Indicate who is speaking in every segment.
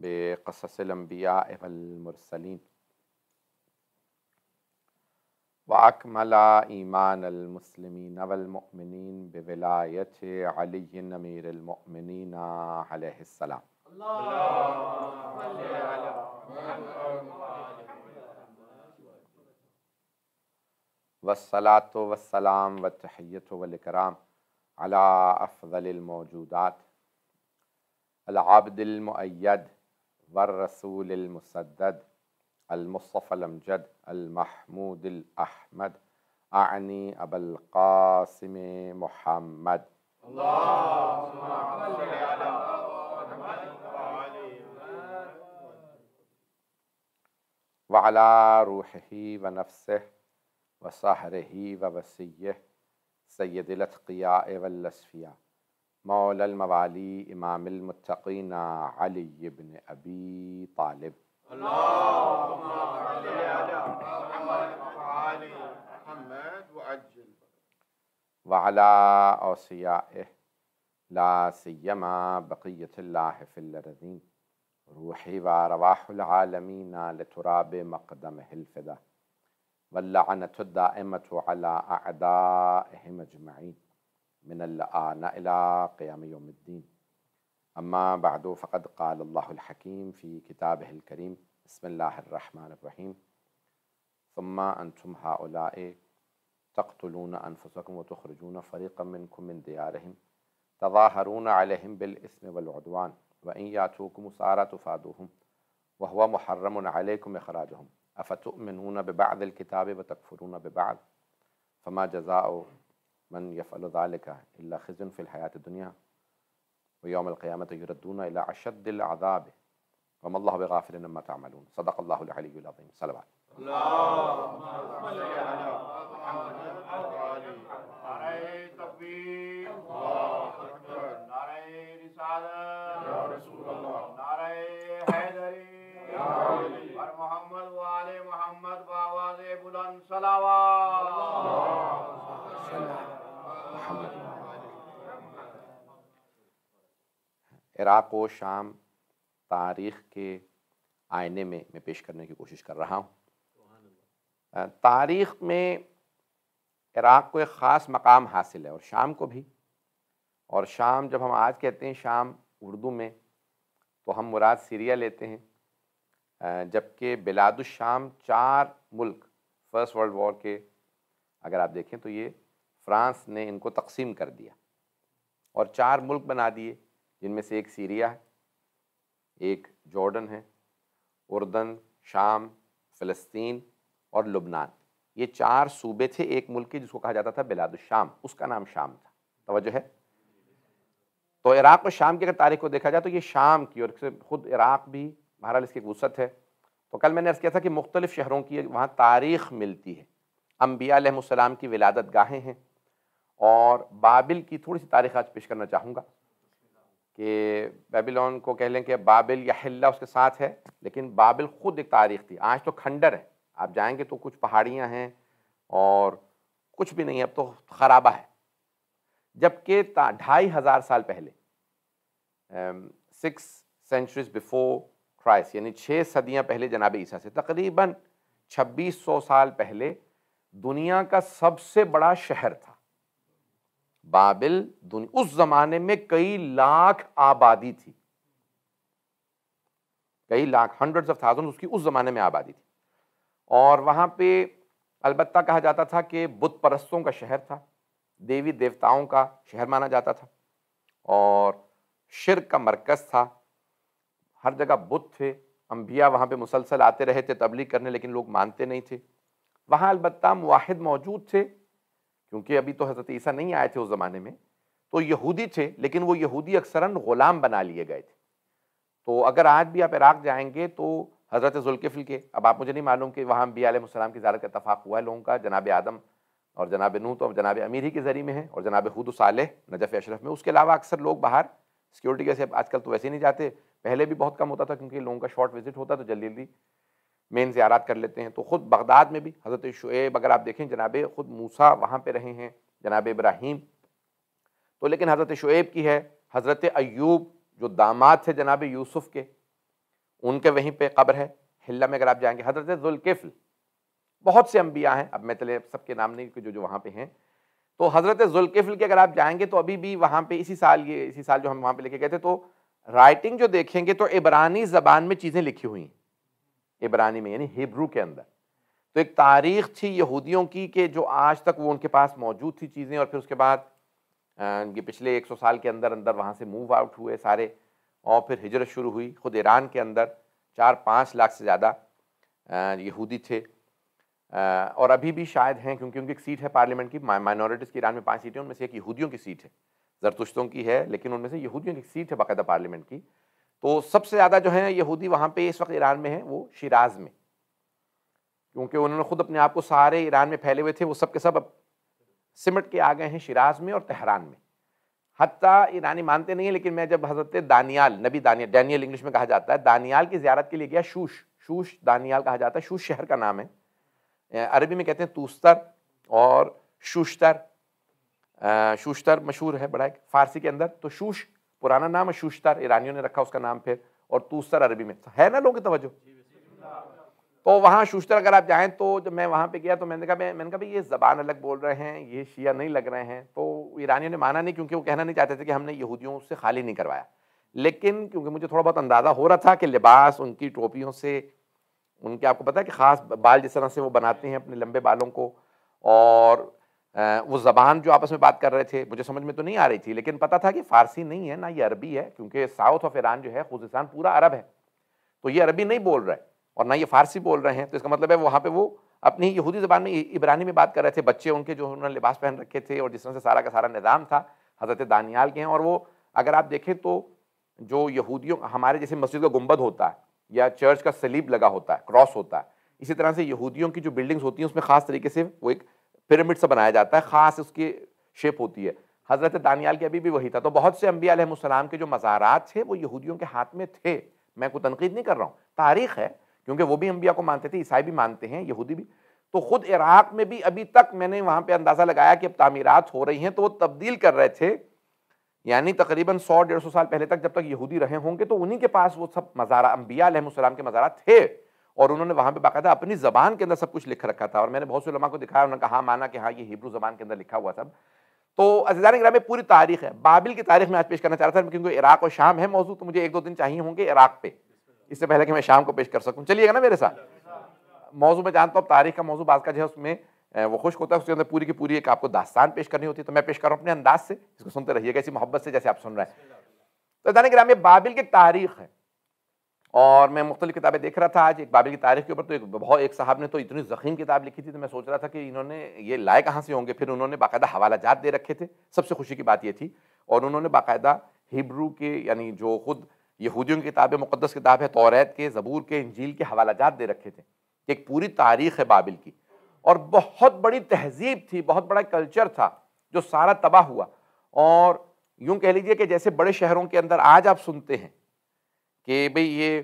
Speaker 1: بقصص الانبیاء والمرسلین واکمل ایمان المسلمین والمؤمنین بولایت علی امیر المؤمنین علیہ السلام۔ والصلاۃ والسلام والتحیۃ والاکرام علی افضل الموجودات العبد المؤید والرسول المسدد المصطفى الامجد المحمود الاحمد اعنی ابا القاسم محمد وعلى روحه ونفسه وصهره ووصيه سید الاتقیاء والاصفیاء مولا الموالی امام المتقین علی بن ابی طالب
Speaker 2: اللهم صل على محمد وعلى محمد وعجل
Speaker 1: وعلى اوصیائه لا سیما بقیة اللہ فی الارضین روحی وارواح العالمین لتراب مقدمہ الفدا واللعنة الدائمة على أعدائهم أجمعين من الآن إلى قيام يوم الدين أما بعد فقد قال الله الحكيم في كتابه الكريم بسم الله الرحمن الرحيم ثم أنتم هؤلاء تقتلون أنفسكم وتخرجون فريقا منكم من ديارهم تظاهرون عليهم بالإثم والعدوان وإن يأتوكم أسارى تفادوهم وهو محرم عليكم إخراجهم افتؤمنون ببعض الكتاب وتكفرون ببعض فما جزاء من يفعل ذلك الا خزي في الحياة الدنيا ويوم القيامة يردون الى اشد العذاب وما الله بغافل عما تعملون صدق الله العلي العظيم صلوات
Speaker 2: اللهم صل على محمد وعلى نعرہ تکبیر اللہ اکبر، نعرہ رسالت یا رسول اللہ، نعرہ حیدری یا علی، اور محمد وآل محمد بآواز بلند صلوات۔
Speaker 1: عراق و شام تاریخ کے آئینے میں پیش کرنے کی کوشش کر رہا ہوں۔ تاریخ میں عراق کو ایک خاص مقام حاصل ہے اور شام کو بھی، اور شام جب ہم آج کہتے ہیں شام اردو میں تو ہم مراد سیریا لیتے ہیں، جبکہ بلاد الشام 4 ملک فرسٹ ورلڈ وار کے اگر آپ دیکھیں تو یہ فرانس نے ان کو تقسیم کر دیا اور 4 ملک بنا دیے، جن میں سے ایک سیریا ہے، ایک جارڈن ہے، اردن، شام، فلسطین اور لبنان۔ یہ 4 صوبے تھے ایک ملک کے، جس کو کہا جاتا تھا بلاد الشام، اس کا نام شام تھا۔ توجہ ہے؟ تو عراق اور شام کی اگر تاریخ کو دیکھا جائے تو یہ شام کی، اور خود عراق بھی بہرحال اس کی وسعت ہے۔ تو کل میں نے عرض کیا تھا کہ مختلف شہروں کی وہاں تاریخ ملتی ہے، انبیاء علیہ السلام کی ولادت گاہیں ہیں، اور بابل کی تھوڑی سی تاریخ آج پیش کرنا چاہوں گا کہ بیبیلون کو کہہ لیں کہ بابل یا حلہ اس کے ساتھ ہے، لیکن بابل خود ایک تاریخ تھی۔ آج تو کھنڈر ہے، آپ جائیں گے تو کچھ پہاڑیاں ہیں اور کچھ بھی نہیں ہے، اب تو خرابہ ہے۔ جبکہ 2500 سال پہلے 6 centuries before Christ، یعنی 6 صدیاں پہلے جناب عیسیٰ سے، تقریباً 2600 سال پہلے دنیا کا سب سے بڑا شہر تھا بابل۔ اس زمانے میں کئی لاکھ آبادی تھی، کئی لاکھ، hundreds of thousands اس کی اس زمانے میں آبادی تھی، اور وہاں پہ البتہ کہا جاتا تھا کہ بت پرستوں کا شہر تھا، دیوی دیوتاؤں کا شہر مانا جاتا تھا، اور شرک کا مرکز تھا، ہر جگہ بت تھے، انبیاء وہاں پہ مسلسل آتے رہے تھے تبلیغ کرنے، لیکن لوگ مانتے نہیں تھے۔ وہاں البتہ موحد موجود تھے، کیونکہ ابھی تو حضرت عیسیٰ نہیں آئے تھے اس زمانے میں، تو یہودی تھے، لیکن وہ یہودی اکثراً غلام بنا لیے گئے تھے۔ تو اگر آج بھی آپ عراق جائیں گے تو حضرت ذوالکفل کے، اب آپ مجھے نہیں معلوم کہ وہاں انبیاء علیہ السلام کی زیارت کا اتفاق ہوا ہے لوگوں کا، جناب آدم اور جناب نوح تو جناب امیر ہی کے ذریعے میں ہے، اور جناب ہود و صالح نجف اشرف میں۔ اس کے علاوہ اکثر لوگ باہر سیکیورٹی کے سے آج کل تو ویسے ہی نہیں جاتے، پہلے بھی بہت کم ہوتا تھا کیونکہ لوگوں کا شارٹ وزٹ ہوتا تو جلدی جلدی مین زیارات کر لیتے ہیں۔ تو خود بغداد میں بھی حضرت شعیب، اگر آپ دیکھیں جناب خود موسیٰ وہاں پہ رہے ہیں، جناب ابراہیم، تو لیکن حضرت شعیب کی ہے، حضرت ایوب جو داماد تھے جناب یوسف کے، ان کے وہیں پہ قبر ہے حلہ میں. اگر آپ جائیں گے حضرت ذوالکفل، بہت سے انبیاء ہیں، اب میں چلے سب کے نام نہیں جو وہاں پہ ہیں. تو حضرت ذوالکفل کے اگر آپ جائیں گے تو ابھی بھی وہاں پہ اسی سال جو ہم وہاں پہ لے کے گئے تھے، تو رائٹنگ جو دیکھیں گے تو عبرانی زبان میں چیزیں لکھی ہوئی ہیں، عبرانی میں یعنی ہیبرو کے اندر. تو ایک تاریخ تھی یہودیوں کی کہ جو آج تک وہ ان کے پاس موجود تھی چیزیں، اور پھر اس کے بعد یہ پچھلے 100 سال کے اندر وہاں سے موو آؤٹ ہوئے سارے، اور پھر ہجرت شروع ہوئی. خود ایران کے اندر 4-5 لاکھ سے زیادہ یہودی تھے، اور ابھی بھی شاید ہیں، کیونکہ ان کی ایک سیٹ ہے پارلیمنٹ کی، مائنورٹیز کی ایران میں 5 سیٹیں، ان میں سے ایک یہودیوں کی سیٹ ہے، زرتشتوں کی ہے لیکن ان میں سے یہودیوں کی سیٹ ہے باقاعدہ پارلیمنٹ کی. تو سب سے زیادہ جو ہیں یہودی وہاں پہ اس وقت ایران میں ہیں وہ شیراز میں، کیونکہ انہوں نے خود اپنے آپ کو سارے ایران میں پھیلے ہوئے تھے، وہ سب کے سب اب سمٹ کے آ گئے ہیں شیراز میں اور تہران میں. حتیٰ ایرانی مانتے نہیں ہیں، لیکن میں جب حضرت دانیال، نبی ڈینیل انگلش میں کہا جاتا ہے، دانیال کی زیارت کے لیے گیا، شوش دانیال کہا جاتا ہے، شوش شہر کا نام ہے، عربی میں کہتے ہیں توستر اور شوشتر. شوشتر مشہور ہے بڑا، فارسی کے اندر تو شوش پرانا نام ہے، شوشتر ایرانیوں نے رکھا اس کا نام پھر، اور توستر عربی میں ہے نا لوگوں کی توجہ. تو وہاں شوشتر اگر آپ جائیں تو جب میں وہاں پہ گیا تو میں نے کہا بھئی یہ زبان الگ بول رہے ہیں، یہ شیعہ نہیں لگ رہے ہیں. تو ایرانیوں نے مانا نہیں، کیونکہ وہ کہنا نہیں چاہتے تھے کہ ہم نے یہودیوں سے خالی نہیں کروایا. لیکن کیونکہ مجھے تھوڑا بہت اندازہ ہو رہا تھا کہ لباس ان کی ٹوپیوں سے، ان کے آپ کو پتا ہے کہ خاص بال جس طرح سے وہ بناتے ہیں اپنے لمبے بالوں کو، اور وہ زبان جو آپس میں بات کر رہے تھے مجھے سمجھ میں تو نہیں آ رہی تھی، لیکن پتا تھا کہ فارسی نہیں ہے نہ یہ عربی ہے، کیونکہ ساؤتھ آف ایران جو ہے خوزستان پورا عرب ہے، تو یہ عربی نہیں بول رہے اور نہ یہ فارسی بول رہے ہیں. تو اس کا مطلب ہے وہاں پہ وہ اپنی یہودی زبان میں عبرانی میں بات کر رہے تھے. بچے ان کے جو انہوں نے لباس پہن رکھے تھے اور جس طرح سے سارا کا سارا نظام تھا حضرت دانیال کے ہیں. اور وہ اگر آپ دیکھیں تو جو یہودیوں ہمارے جیسے مسجد کا گنبد ہوتا ہے یا چرچ کا سلیب لگا ہوتا ہے، کراس ہوتا ہے، اسی طرح سے یہودیوں کی جو بلڈنگز ہوتی ہیں اس میں خاص طریقے سے وہ ایک پیرامڈ سا بنایا جاتا ہے، خاص اس کی شیپ ہوتی ہے. حضرت دانیال کے ابھی بھی وہی تھا. تو بہت سے انبیاء علیہ السلام کے جو مزارات تھے وہ یہودیوں کے ہاتھ میں تھے. میں کوئی تنقید نہیں کر رہا ہوں، تاریخ ہے، کیونکہ وہ بھی انبیاء کو مانتے تھے، عیسائی بھی مانتے ہیں، یہودی بھی. تو خود عراق میں بھی ابھی تک میں نے وہاں پہ اندازہ لگایا کہ اب تعمیرات ہو رہی ہیں تو وہ تبدیل کر رہے تھے، یعنی تقریباً 100-150 سال پہلے تک جب تک یہودی رہے ہوں گے تو انہی کے پاس وہ سب مزارات انبیاء علیہ السلام کے مزارات تھے، اور انہوں نے وہاں پہ باقاعدہ اپنی زبان کے اندر سب کچھ لکھ رکھا تھا. اور میں نے بہت سے علماء کو دکھایا، انہوں نے کہا مانا کہ ہاں یہ ہیبرو زبان کے اندر لکھا ہوا سب. تو عزیزان گرامی میں پوری تاریخ ہے. بابل کی تاریخ میں آج پیش کرنا چاہ رہا تھا کیونکہ عراق اور شام ہے موضوع، تو مجھے 1-2 دن چاہیے ہوں گے عراق پہ، اس سے پہلے کہ میں شام کو پیش کر سکوں. چلیے گا نا میرے ساتھ؟ موضوع میں جانتا ہوں تاریخ کا موضوع بعض کا جو ہے اس میں وہ خشک ہوتا ہے، اس کے اندر پوری کی پوری ایک آپ کو داستان پیش کرنی ہوتی ہے. تو میں پیش کر رہا ہوں اپنے انداز سے، اس کو سنتے رہیے گا اسی محبت سے جیسے آپ سن رہے ہیں. تو عزیزان گرامی بابل کی تاریخ ہے، اور میں مختلف کتابیں دیکھ رہا تھا آج ایک بابل کی تاریخ کے اوپر. تو ایک صاحب نے تو اتنی ضخیم کتاب لکھی تھی تو میں سوچ رہا تھا کہ انہوں نے یہ لائے کہاں سے ہوں گے. پھر انہوں نے باقاعدہ حوالہ جات دے رکھے تھے. سب سے خوشی کی بات یہ تھی، اور انہوں نے باقاعدہ ہیبرو کے یعنی جو خود یہودیوں کی کتاب مقدس کتاب ہے، توریت کے، زبور کے، انجیل کے حوالہ جات دے رکھے تھے. ایک پوری تاریخ ہے بابل کی، اور بہت بڑی تہذیب تھی، بہت بڑا کلچر تھا جو سارا تباہ ہوا. اور یوں کہہ لیجئے کہ جیسے بڑے شہروں کے اندر آج آپ سنتے ہیں کہ بھئی یہ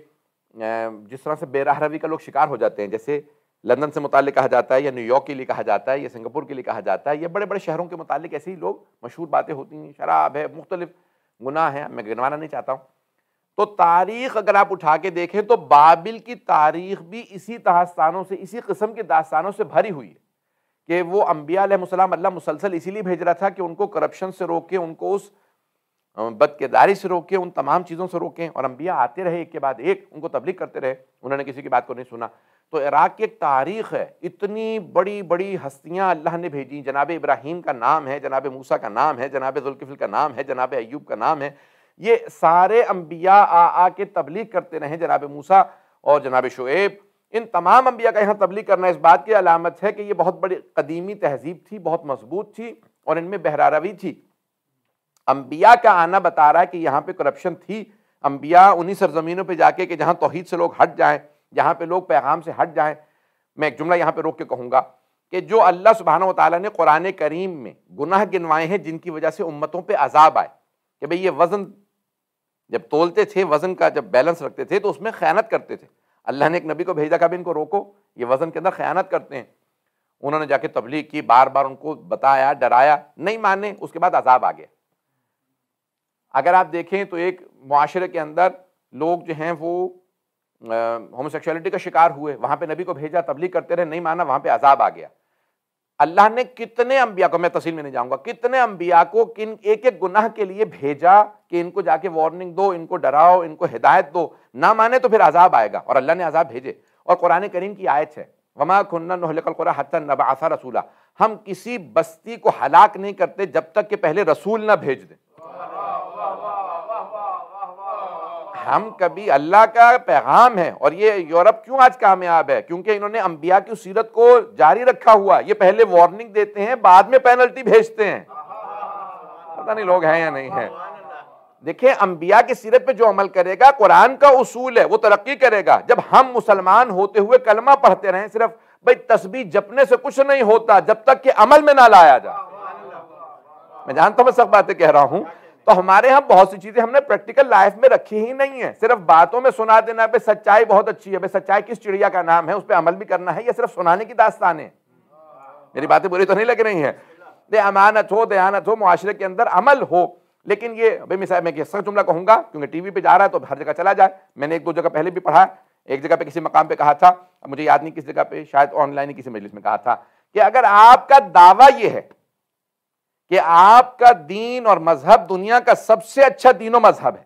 Speaker 1: جس طرح سے بے راہ روی کا لوگ شکار ہو جاتے ہیں، جیسے لندن سے متعلق کہا جاتا ہے یا نیو یارک کے لیے کہا جاتا ہے یا سنگاپور کے لیے کہا جاتا ہے، یا بڑے بڑے شہروں کے متعلق ایسے ہی لوگ مشہور باتیں ہوتی ہیں، شراب ہے، مختلف گناہ ہیں، میں گنوانا نہیں چاہتا ہوں. تو تاریخ اگر آپ اٹھا کے دیکھیں تو بابل کی تاریخ بھی اسی داستانوں سے، اسی قسم کے داستانوں سے بھری ہوئی ہے کہ وہ انبیاء علیہ السلام اللہ مسلسل اسی لیے بھیج رہا تھا کہ ان کو کرپشن سے روکے، ان کو اس بدکرداری سے روکے، ان تمام چیزوں سے روکیں. اور انبیاء آتے رہے ایک کے بعد ایک، ان کو تبلیغ کرتے رہے، انہوں نے کسی کی بات کو نہیں سنا. تو عراق کی ایک تاریخ ہے، اتنی بڑی بڑی ہستیاں اللہ نے بھیجی. جناب ابراہیم کا نام ہے، جناب موسیٰ کا نام ہے، جناب ذوالکفل کا نام ہے، جناب ایوب کا نام ہے. یہ سارے انبیاء آ کے تبلیغ کرتے رہے. جناب موسیٰ اور جناب شعیب، ان تمام انبیاء کا یہاں تبلیغ کرنا اس بات کی علامت ہے کہ یہ بہت بڑی قدیمی تہذیب تھی، بہت مضبوط تھی، اور ان میں بہراروی تھی. انبیاء کا آنا بتا رہا ہے کہ یہاں پہ کرپشن تھی. انبیاء انہی سرزمینوں پہ جا کے کہ جہاں توحید سے لوگ ہٹ جائیں، جہاں پہ لوگ پیغام سے ہٹ جائیں. میں ایک جملہ یہاں پہ روک کے کہوں گا کہ جو اللہ سبحانہ وتعالیٰ نے قرآن کریم میں گناہ گنوائے ہیں جن کی وجہ سے امتوں پہ عذاب آئے، کہ بھئی یہ وزن جب تولتے تھے، وزن کا جب بیلنس رکھتے تھے تو اس میں خیانت کرتے تھے. اللہ نے ایک نبی کو بھیجا کہ ان کو روکو، یہ وزن کے اندر خیانت کرتے ہیں. انہوں نے جا کے تبلیغ کی، بار بار ان کو بتایا، ڈرایا، نہیں مانے، اس کے بعد عذاب آ گیا. اگر آپ دیکھیں تو ایک معاشرے کے اندر لوگ جو ہیں وہ ہومو سیکشولیٹی کا شکار ہوئے، وہاں پہ نبی کو بھیجا، تبلیغ کرتے رہے، نہیں مانا، وہاں پہ عذاب آ گیا۔ اللہ نے کتنے انبیاء کو، میں تفصیل میں نہیں جاؤں گا، کتنے انبیاء کو ایک ایک گناہ کے لیے بھیجا کہ ان کو جا کے وارننگ دو، ان کو ڈراؤ، ان کو ہدایت دو، نہ مانے تو پھر عذاب آئے گا، اور اللہ نے عذاب بھیجے۔ اور قرآن کریم کی آیت ہے وَمَا كُنَّا نُهْلِكُ الْقُرَىٰ حَتَّىٰ نَبْعَثَ رَسُولًا، ہم کسی بستی کو ہلاک نہیں کرتے جب تک کہ پہلے رسول نہ بھیج دیں۔ ہم کبھی، اللہ کا پیغام ہے، اور یہ یورپ کیوں آج کامیاب ہے؟ کیونکہ انہوں نے انبیاء کی سیرت کو جاری رکھا ہوا۔ یہ پہلے وارننگ دیتے ہیں، بعد میں پینلٹی بھیجتے ہیں۔ پتہ نہیں لوگ ہیں یا نہیں ہیں۔ دیکھیں، انبیاء کی سیرت پہ جو عمل کرے گا، قرآن کا اصول ہے، وہ ترقی کرے گا۔ جب ہم مسلمان ہوتے ہوئے کلمہ پڑھتے رہیں، صرف بھئی تسبیح جپنے سے کچھ نہیں ہوتا جب تک کہ عمل میں نہ لایا جائے۔ میں جانتا ہوں میں سب باتیں کہہ رہا ہوں، تو ہمارے ہاں بہت سی چیزیں ہم نے پریکٹیکل لائف میں رکھی ہی نہیں ہیں، صرف باتوں میں سنا دینا پہ سچائی بہت اچھی ہے، بھئی سچائی کس چڑیا کا نام ہے، اس پہ عمل بھی کرنا ہے، یہ صرف سنانے کی داستان ہے۔ میری باتیں بری تو نہیں لگ رہی ہیں؟ امانت ہو، دیانت ہو، معاشرے کے اندر عمل ہو، لیکن یہ بھئی مثال میں ایک جملہ کہوں گا کیونکہ ٹی وی پہ جا رہا ہے تو ہر جگہ چلا جائے۔ میں نے ایک دو جگہ پہلے بھی پڑھا، ایک جگہ پہ کسی مقام پہ کہا تھا، مجھے یاد نہیں کس جگہ پہ، شاید آن لائن کسی مجلس میں کہا تھا کہ اگر آپ کا دعویٰ یہ ہے کہ آپ کا دین اور مذہب دنیا کا سب سے اچھا دین و مذہب ہے،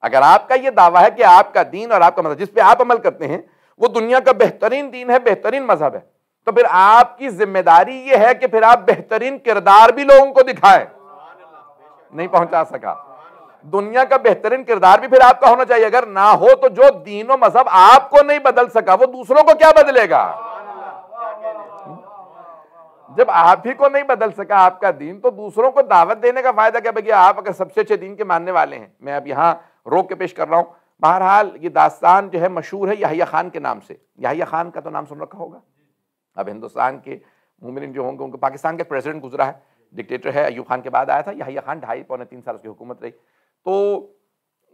Speaker 1: اگر آپ کا یہ دعویٰ ہے کہ آپ کا دین اور آپ کا مذہب جس پہ آپ عمل کرتے ہیں وہ دنیا کا بہترین دین ہے، بہترین مذہب ہے، تو پھر آپ کی ذمہ داری یہ ہے کہ پھر آپ بہترین کردار بھی لوگوں کو دکھائیں۔ نہیں پہنچا سکا، دنیا کا بہترین کردار بھی پھر آپ کا ہونا چاہیے۔ اگر نہ ہو تو جو دین و مذہب آپ کو نہیں بدل سکا وہ دوسروں کو کیا بدلے گا؟ جب آپ ہی کو نہیں بدل سکا آپ کا دین تو دوسروں کو دعوت دینے کا فائدہ کیا؟ بھئی آپ اگر سب سے اچھے دین کے ماننے والے ہیں، میں اب یہاں روک کے پیش کر رہا ہوں، بہرحال یہ داستان جو ہے مشہور ہے یحییٰ خان کے نام سے۔ یحییٰ خان کا تو نام سن رکھا ہوگا، اب ہندوستان کے مومنین جو ہوں گے ان کو، پاکستان کے پریزیڈنٹ گزرا ہے، ڈکٹیٹر ہے، ایوب خان کے بعد آیا تھا، یحییٰ خان 2.5 پونے 3 سال اس کی حکومت رہی۔ تو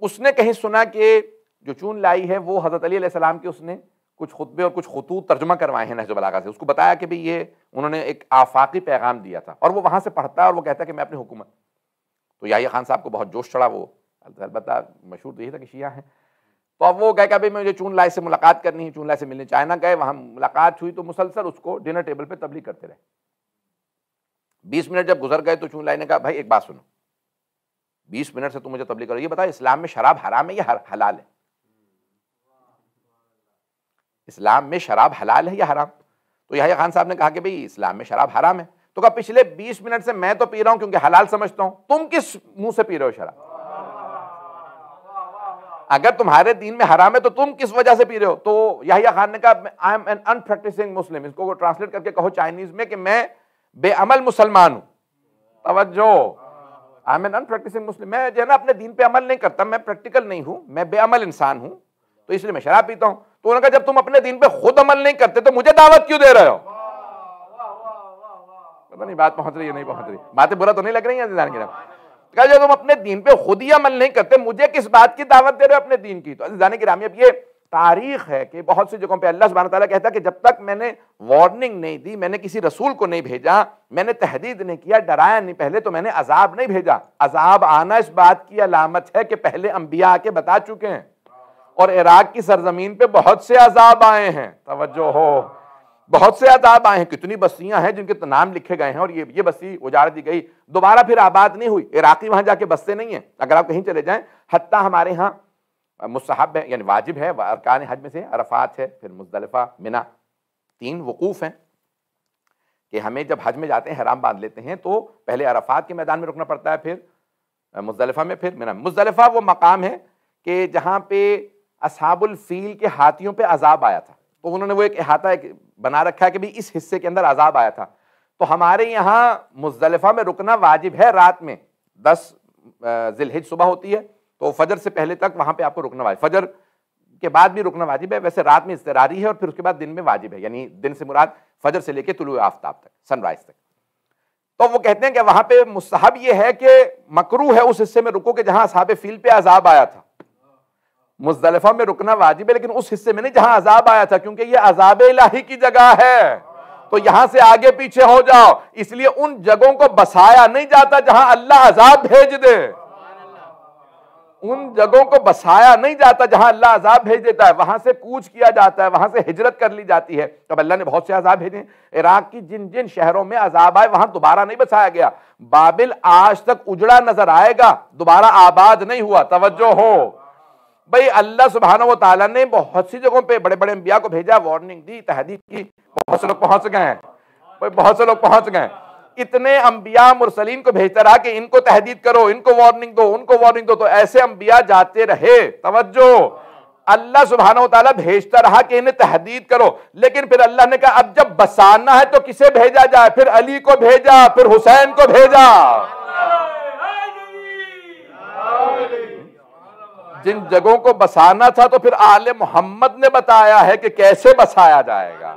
Speaker 1: اس نے کہیں سنا کہ جو چون لائی ہے وہ حضرت علی علیہ السلام کے اس نے کچھ خطبے اور کچھ خطوط ترجمہ کروائے ہیں نہج البلاغہ سے، اس کو بتایا کہ بھئی یہ انہوں نے ایک آفاقی پیغام دیا تھا، اور وہ وہاں سے پڑھتا ہے اور وہ کہتا ہے کہ میں اپنی حکومت، تو یحییٰ خان صاحب کو بہت جوش چڑھا، وہ البتہ مشہور تو یہ تھا کہ شیعہ ہیں، تو اب وہ کہا کہ بھئی مجھے چون لائے سے ملاقات کرنی ہے، چون لائے سے ملنے چائنا گئے، وہاں ملاقات ہوئی تو مسلسل اس کو ڈنر ٹیبل پہ تبلیغ کرتے رہے۔ 20 منٹ جب گزر گئے تو چون لائے نے کہا بھائی ایک بات سنو، 20 منٹ سے تم مجھے تبلیغ کرو، یہ بتا اسلام میں شراب حرام ہے یا حلال ہے؟ اسلام میں شراب حلال ہے یا حرام؟ تو یحییٰ خان صاحب نے کہا کہ بھئی اسلام میں شراب حرام ہے۔ تو کہا پچھلے 20 منٹ سے میں تو پی رہا ہوں کیونکہ حلال سمجھتا ہوں، تم کس منہ سے پی رہے ہو شراب؟ اگر تمہارے دین میں حرام ہے تو تم کس وجہ سے پی رہے ہو؟ تو یحییٰ خان نے کہا I am an unpracticing Muslim، اس کو ٹرانسلیٹ کر کے کہو چائنیز میں کہ میں بے عمل مسلمان ہوں۔ توجہ، I am an unpracticing Muslim، میں جو ہے نا اپنے دین پہ عمل نہیں کرتا، میں پریکٹیکل نہیں ہوں، میں بے عمل انسان ہوں، تو اس لیے میں شراب پیتا ہوں۔ تو انہوں نے کہا جب تم اپنے دین پہ خود عمل نہیں کرتے تو مجھے دعوت کیوں دے رہے ہو؟ پتہ نہیں بات پہنچ رہی ہے نہیں پہنچ رہی، باتیں برا تو نہیں لگ رہی ہیں عزیزان کرام؟ کہا جب تم اپنے دین پہ خود ہی عمل نہیں کرتے مجھے کس بات کی دعوت دے رہے ہو اپنے دین کی؟ تو عزیزان کرام اب یہ تاریخ ہے کہ بہت سی جگہوں پہ اللہ سبحانہ تعالیٰ کہتا ہے کہ جب تک میں نے وارننگ نہیں دی، میں نے کسی رسول کو نہیں بھیجا، میں نے تحدید نہیں کیا، ڈرایا نہیں پہلے، تو میں نے عذاب نہیں بھیجا۔ عذاب آنا اس بات کی علامت ہے کہ پہلے انبیاء آ کے بتا چکے ہیں، اور عراق کی سرزمین پہ بہت سے عذاب آئے ہیں، توجہ ہو، بہت سے عذاب آئے ہیں، کتنی بستیاں ہیں جن کے نام لکھے گئے ہیں اور یہ بستی اجاڑ دی گئی، دوبارہ پھر آباد نہیں ہوئی، عراقی وہاں جا کے بستے نہیں ہیں، اگر آپ کہیں چلے جائیں، حتیٰ ہمارے ہاں مستحب ہے یعنی واجب ہے، ارکان حج میں سے عرفات ہے، پھر مزدلفہ، منا، 3 وقوف ہیں کہ ہمیں جب حج میں جاتے ہیں احرام باندھ لیتے ہیں تو پہلے عرفات کے میدان میں رکنا پڑتا ہے، پھر مزدلفہ میں، پھر منا۔ مزدلفہ وہ مقام ہے کہ جہاں پہ اصحاب الفیل کے ہاتھیوں پہ عذاب آیا تھا، تو انہوں نے وہ ایک احاطہ بنا رکھا ہے کہ بھی اس حصے کے اندر عذاب آیا تھا، تو ہمارے یہاں مزدلفہ میں رکنا واجب ہے، رات میں 10 ذی الحجہ صبح ہوتی ہے تو فجر سے پہلے تک وہاں پہ آپ کو رکنا واجب، فجر کے بعد بھی رکنا واجب ہے، ویسے رات میں اضطراری ہے اور پھر اس کے بعد دن میں واجب ہے، یعنی دن سے مراد فجر سے لے کے طلوع آفتاب تک، سن رائز تک۔ تو وہ کہتے ہیں کہ وہاں پہ مستحب یہ ہے کہ مکروہ ہے اس حصے میں رکو کہ جہاں اصحاب فیل پہ عذاب آیا تھا، مزدلفہ میں رکنا واجب ہے لیکن اس حصے میں نہیں جہاں عذاب آیا تھا، کیونکہ یہ عذاب الہی کی جگہ ہے، تو یہاں سے آگے پیچھے ہو جاؤ، اس لیے ان جگہوں کو بسایا نہیں جاتا جہاں اللہ عذاب بھیج دے۔ ان جگہوں کو بسایا نہیں جاتا جہاں اللہ عذاب بھیج دیتا ہے، وہاں سے کوچ کیا جاتا ہے، وہاں سے ہجرت کر لی جاتی ہے۔ تب اللہ نے بہت سے عذاب بھیجے، عراق کی جن جن شہروں میں عذاب آئے وہاں دوبارہ نہیں بسایا گیا۔ بابل آج تک اجڑا نظر آئے گا، دوبارہ آباد نہیں ہوا۔ توجہ ہو بھئی، اللہ سبحانہ و تعالیٰ نے بہت سی جگہوں پہ بڑے بڑے انبیاء کو بھیجا، وارننگ دی، تحدید کی، بہت سے لوگ پہنچ گئے ہیں، بہت سے لوگ پہنچ گئے ہیں۔ اتنے انبیاء مرسلین کو بھیجتا رہا کہ ان کو تحدید کرو، ان کو وارننگ دو، ان کو وارننگ دو، تو ایسے انبیاء جاتے رہے۔ توجہ، اللہ سبحانہ و تعالیٰ بھیجتا رہا کہ انہیں تحدید کرو، لیکن پھر اللہ نے کہا اب جب بسانا ہے تو کسے بھیجا جائے؟ پھر علی کو بھیجا، پھر حسین کو بھیجا۔ جن جگہوں کو بسانا تھا تو پھر آل محمد نے بتایا ہے کہ کیسے بسایا جائے گا۔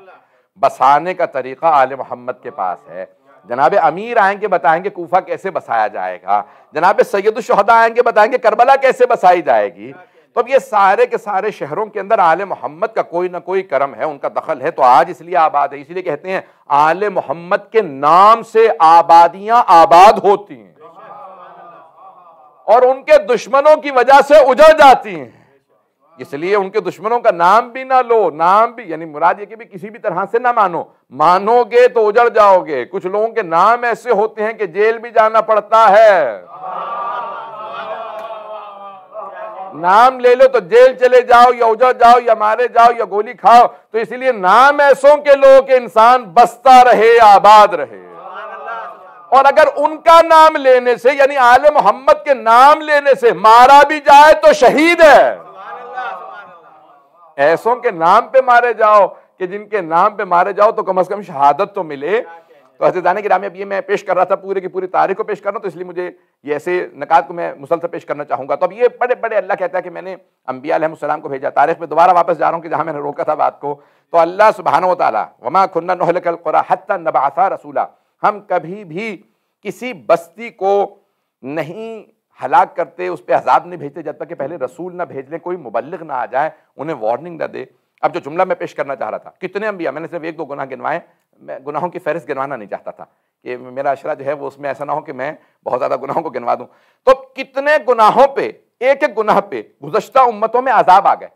Speaker 1: بسانے کا طریقہ آل محمد کے پاس ہے۔ جناب امیر آئیں گے بتائیں گے کوفہ کیسے بسایا جائے گا، جناب سید الشہداء آئیں گے بتائیں گے کربلا کیسے بسائی جائے گی۔ تو اب یہ سارے کے سارے شہروں کے اندر آل محمد کا کوئی نہ کوئی کرم ہے، ان کا دخل ہے، تو آج اس لیے آباد ہے۔ اس لیے کہتے ہیں آل محمد کے نام سے آبادیاں آباد ہوتی ہیں اور ان کے دشمنوں کی وجہ سے اجڑ جاتی ہیں۔ اس لیے ان کے دشمنوں کا نام بھی نہ لو، نام بھی یعنی مراد یہ کہ بھی کسی بھی طرح سے نہ مانو گے تو اجڑ جاؤ گے۔ کچھ لوگوں کے نام ایسے ہوتے ہیں کہ جیل بھی جانا پڑتا ہے، نام لے لو تو جیل چلے جاؤ یا اجڑ جاؤ یا مارے جاؤ یا گولی کھاؤ۔ تو اس لیے نام ایسوں کے لو کہ انسان بستا رہے، آباد رہے۔ اور اگر ان کا نام لینے سے یعنی آل محمد کے نام لینے سے مارا بھی جائے تو شہید ہے۔ ایسوں کے نام پہ مارے جاؤ کہ جن کے نام پہ مارے جاؤ تو کم از کم شہادت تو ملے۔ تو عزیزان گرامی، اب یہ میں پیش کر رہا تھا پورے کی پوری تاریخ کو پیش کر رہا ہوں، تو اس لیے مجھے یہ ایسے نکات کو میں مسلسل پیش کرنا چاہوں گا۔ تو اب یہ بڑے بڑے اللہ کہتا ہے کہ میں نے انبیاء علیہ السلام کو بھیجا۔ تاریخ میں دوبارہ واپس جا رہا ہوں کہ جہاں میں نے روکا تھا بات کو، تو اللہ سبحانہ و تعالیٰ وما كنا نهلك القرى حتى نبعث رسولا، ہم کبھی بھی کسی بستی کو نہیں ہلاک کرتے، اس پہ عذاب نہیں بھیجتے جب تک کہ پہلے رسول نہ بھیج لیں، کوئی مبلغ نہ آ جائے، انہیں وارننگ نہ دے۔ اب جو جملہ میں پیش کرنا چاہ رہا تھا، کتنے انبیاء، میں نے صرف ایک دو گناہ گنوائے، میں گناہوں کی فہرست گنوانا نہیں چاہتا تھا کہ میرا اشرا جو ہے وہ اس میں ایسا نہ ہو کہ میں بہت زیادہ گناہوں کو گنوا دوں۔ تو کتنے گناہوں پہ، ایک ایک گناہ پہ گزشتہ امتوں میں عذاب آ گئے۔